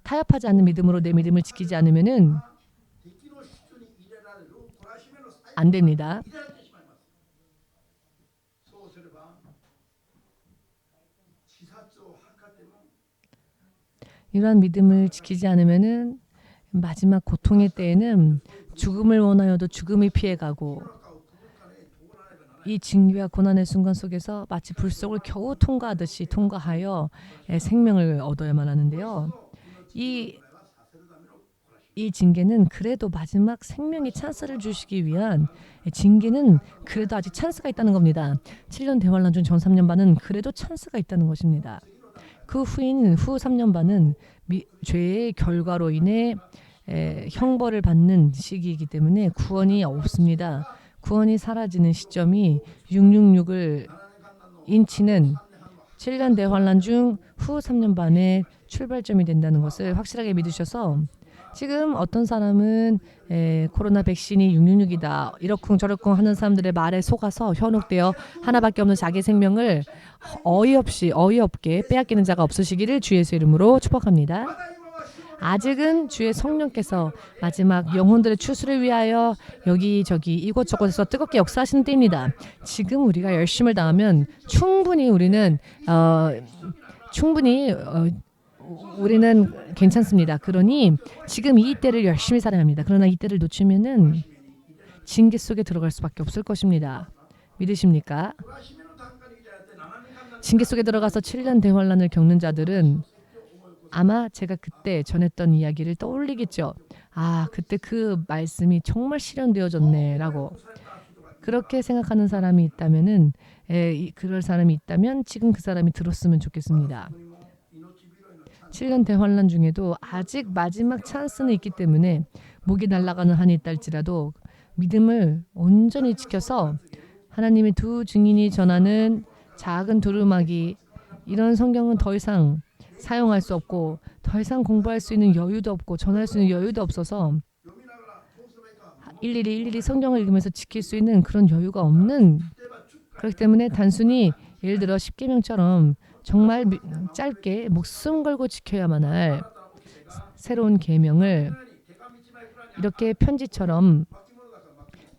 타협하지 않는 믿음으로 내 믿음을 지키지 않으면은 안 됩니다. 이러한 믿음을 지키지 않으면은 마지막 고통의 때에는 죽음을 원하여도 죽음이 피해가고 이 징계와 고난의 순간 속에서 마치 불속을 겨우 통과하듯이 통과하여 생명을 얻어야만 하는데요. 이 징계는 그래도 마지막 생명의 찬스를 주시기 위한 징계는 그래도 아직 찬스가 있다는 겁니다. 7년 대환란 중 전 3년 반은 그래도 찬스가 있다는 것입니다. 그 후인 후 3년 반은 죄의 결과로 인해 형벌을 받는 시기이기 때문에 구원이 없습니다. 구원이 사라지는 시점이 666을 인치는 7년 대환란 중 후 3년 반의 출발점이 된다는 것을 확실하게 믿으셔서 지금 어떤 사람은 코로나 백신이 666이다 이러쿵 저러쿵 하는 사람들의 말에 속아서 현혹되어 하나밖에 없는 자기 생명을 어이없게 빼앗기는 자가 없으시기를 주 예수의 이름으로 축복합니다. 아직은 주의 성령께서 마지막 영혼들의 추수를 위하여 여기저기 이곳저곳에서 뜨겁게 역사하시는 때입니다. 지금 우리가 열심을 다하면 충분히 우리는 괜찮습니다. 그러니 지금 이 때를 열심히 살아야 합니다. 그러나 이 때를 놓치면은 징계 속에 들어갈 수밖에 없을 것입니다. 믿으십니까? 징계 속에 들어가서 7년 대환란을 겪는 자들은 아마 제가 그때 전했던 이야기를 떠올리겠죠. 그때 그 말씀이 정말 실현되어졌네 라고. 그렇게 생각하는 사람이 있다면은 그럴 사람이 있다면 지금 그 사람이 들었으면 좋겠습니다. 7년 대환란 중에도 아직 마지막 찬스는 있기 때문에 목이 날아가는 한이 있달지라도 믿음을 온전히 지켜서 하나님의 두 증인이 전하는 작은 두루마기 이런 성경은 더 이상 사용할 수 없고 더 이상 공부할 수 있는 여유도 없고 전할 수 있는 여유도 없어서 일일이 성경을 읽으면서 지킬 수 있는 그런 여유가 없는, 그렇기 때문에 단순히 예를 들어 십계명처럼 정말 짧게 목숨 걸고 지켜야만 할 새로운 계명을 이렇게 편지처럼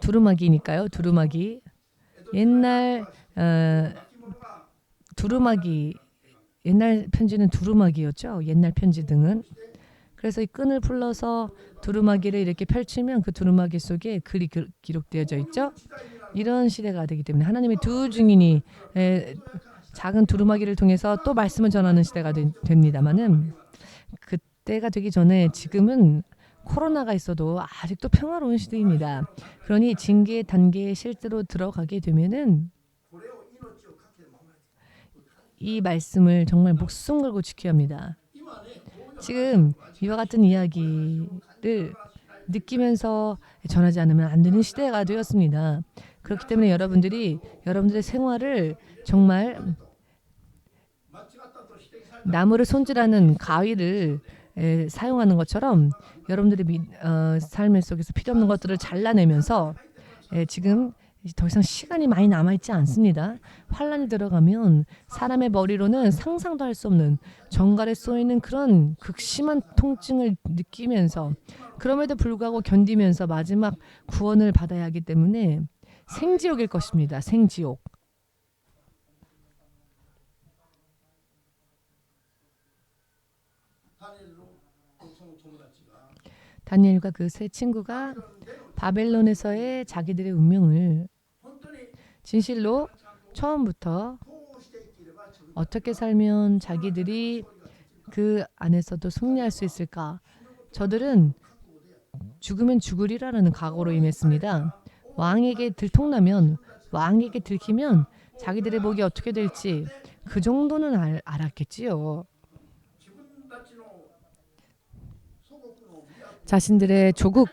두루마기니까요. 두루마기 옛날 편지는 두루마기였죠. 옛날 편지 등은. 그래서 이 끈을 풀러서 두루마기를 이렇게 펼치면 그 두루마기 속에 글이 기록되어져 있죠. 이런 시대가 되기 때문에 하나님의 두 증인이 작은 두루마기를 통해서 또 말씀을 전하는 시대가 됩니다마는 그때가 되기 전에 지금은 코로나가 있어도 아직도 평화로운 시대입니다. 그러니 징계 단계에 실제로 들어가게 되면은 이 말씀을 정말 목숨 걸고 지켜야 합니다. 지금 이와 같은 이야기를 느끼면서 전하지 않으면 안 되는 시대가 되었습니다. 그렇기 때문에 여러분들의 생활을 정말 나무를 손질하는 가위를 사용하는 것처럼 여러분들의 삶 속에서 필요 없는 것들을 잘라내면서 지금 더 이상 시간이 많이 남아있지 않습니다. 환란이 들어가면 사람의 머리로는 상상도 할 수 없는 정갈에 쏘이는 그런 극심한 통증을 느끼면서 그럼에도 불구하고 견디면서 마지막 구원을 받아야 하기 때문에 생지옥일 것입니다. 생지옥. 다니엘과 그 세 친구가 바벨론에서의 자기들의 운명을 진실로 처음부터 어떻게 살면 자기들이 그 안에서도 승리할 수 있을까? 저들은 죽으면 죽으리라는 각오로 임했습니다. 왕에게 들통나면, 왕에게 들키면 자기들의 목이 어떻게 될지 그 정도는 알았겠지요. 자신들의 조국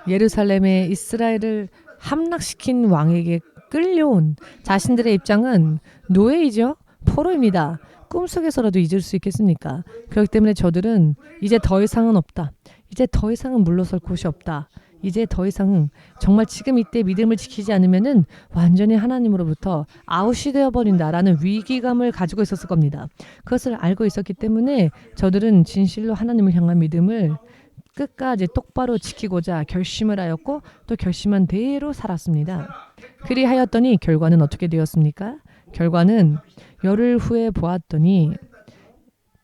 예루살렘에 이스라엘을 함락시킨 왕에게 끌려온 자신들의 입장은 노예이죠. 포로입니다. 꿈속에서라도 잊을 수 있겠습니까? 그렇기 때문에 저들은 이제 더 이상은 없다. 이제 더 이상은 물러설 곳이 없다. 이제 더 이상은 정말 지금 이때 믿음을 지키지 않으면은 완전히 하나님으로부터 아웃이 되어버린다라는 위기감을 가지고 있었을 겁니다. 그것을 알고 있었기 때문에 저들은 진실로 하나님을 향한 믿음을 끝까지 똑바로 지키고자 결심을 하였고 또 결심한 대로 살았습니다. 그리하였더니 결과는 어떻게 되었습니까? 결과는 열흘 후에 보았더니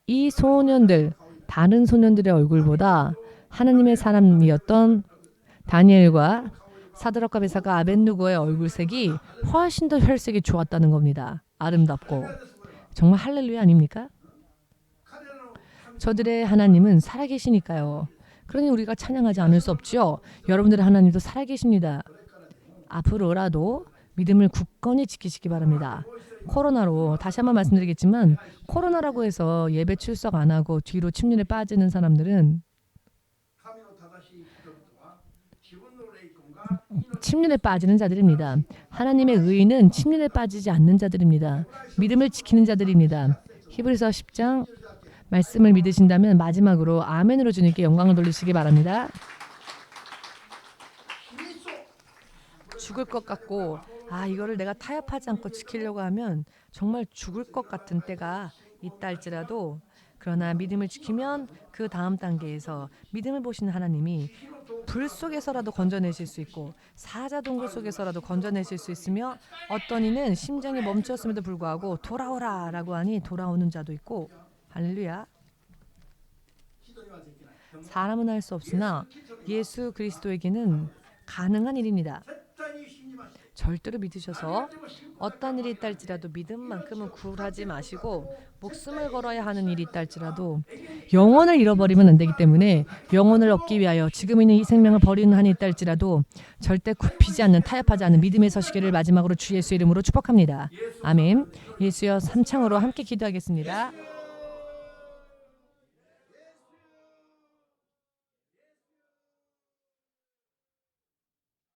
이 소년들, 다른 소년들의 얼굴보다 하나님의 사람이었던 다니엘과 사드락과 메삭과 아벳느고의 얼굴색이 훨씬 더 혈색이 좋았다는 겁니다. 아름답고 정말 할렐루야 아닙니까? 저들의 하나님은 살아계시니까요. 그러니 우리가 찬양하지 않을 수 없죠. 여러분들의 하나님도 살아계십니다. 앞으로라도 믿음을 굳건히 지키시기 바랍니다. 코로나로 다시 한번 말씀드리겠지만 코로나라고 해서 예배 출석 안 하고 뒤로 침륜에 빠지는 사람들은 침륜에 빠지는 자들입니다. 하나님의 의인은 침륜에 빠지지 않는 자들입니다. 믿음을 지키는 자들입니다. 히브리서 10장 말씀을 믿으신다면 마지막으로 아멘으로 주님께 영광을 돌리시기 바랍니다. 죽을 것 같고 이거를 내가 타협하지 않고 지키려고 하면 정말 죽을 것 같은 때가 있다 할지라도 그러나 믿음을 지키면 그 다음 단계에서 믿음을 보시는 하나님이 불 속에서라도 건져내실 수 있고 사자동굴 속에서라도 건져내실 수 있으며 어떤 이는 심장이 멈췄음에도 불구하고 돌아오라 라고 하니 돌아오는 자도 있고 할렐루야. 사람은 할 수 없으나 예수 그리스도에게는 가능한 일입니다. 절대로 믿으셔서 어떤 일이 있다 할지라도 믿음만큼은 굴하지 마시고 목숨을 걸어야 하는 일이 있다 할지라도 영혼을 잃어버리면 안 되기 때문에 영혼을 얻기 위하여 지금 있는 이 생명을 버리는 한이 있다 할지라도 절대 굽히지 않는 타협하지 않는 믿음의 서시기를 마지막으로 주 예수 이름으로 축복합니다. 아멘. 예수여 삼창으로 함께 기도하겠습니다.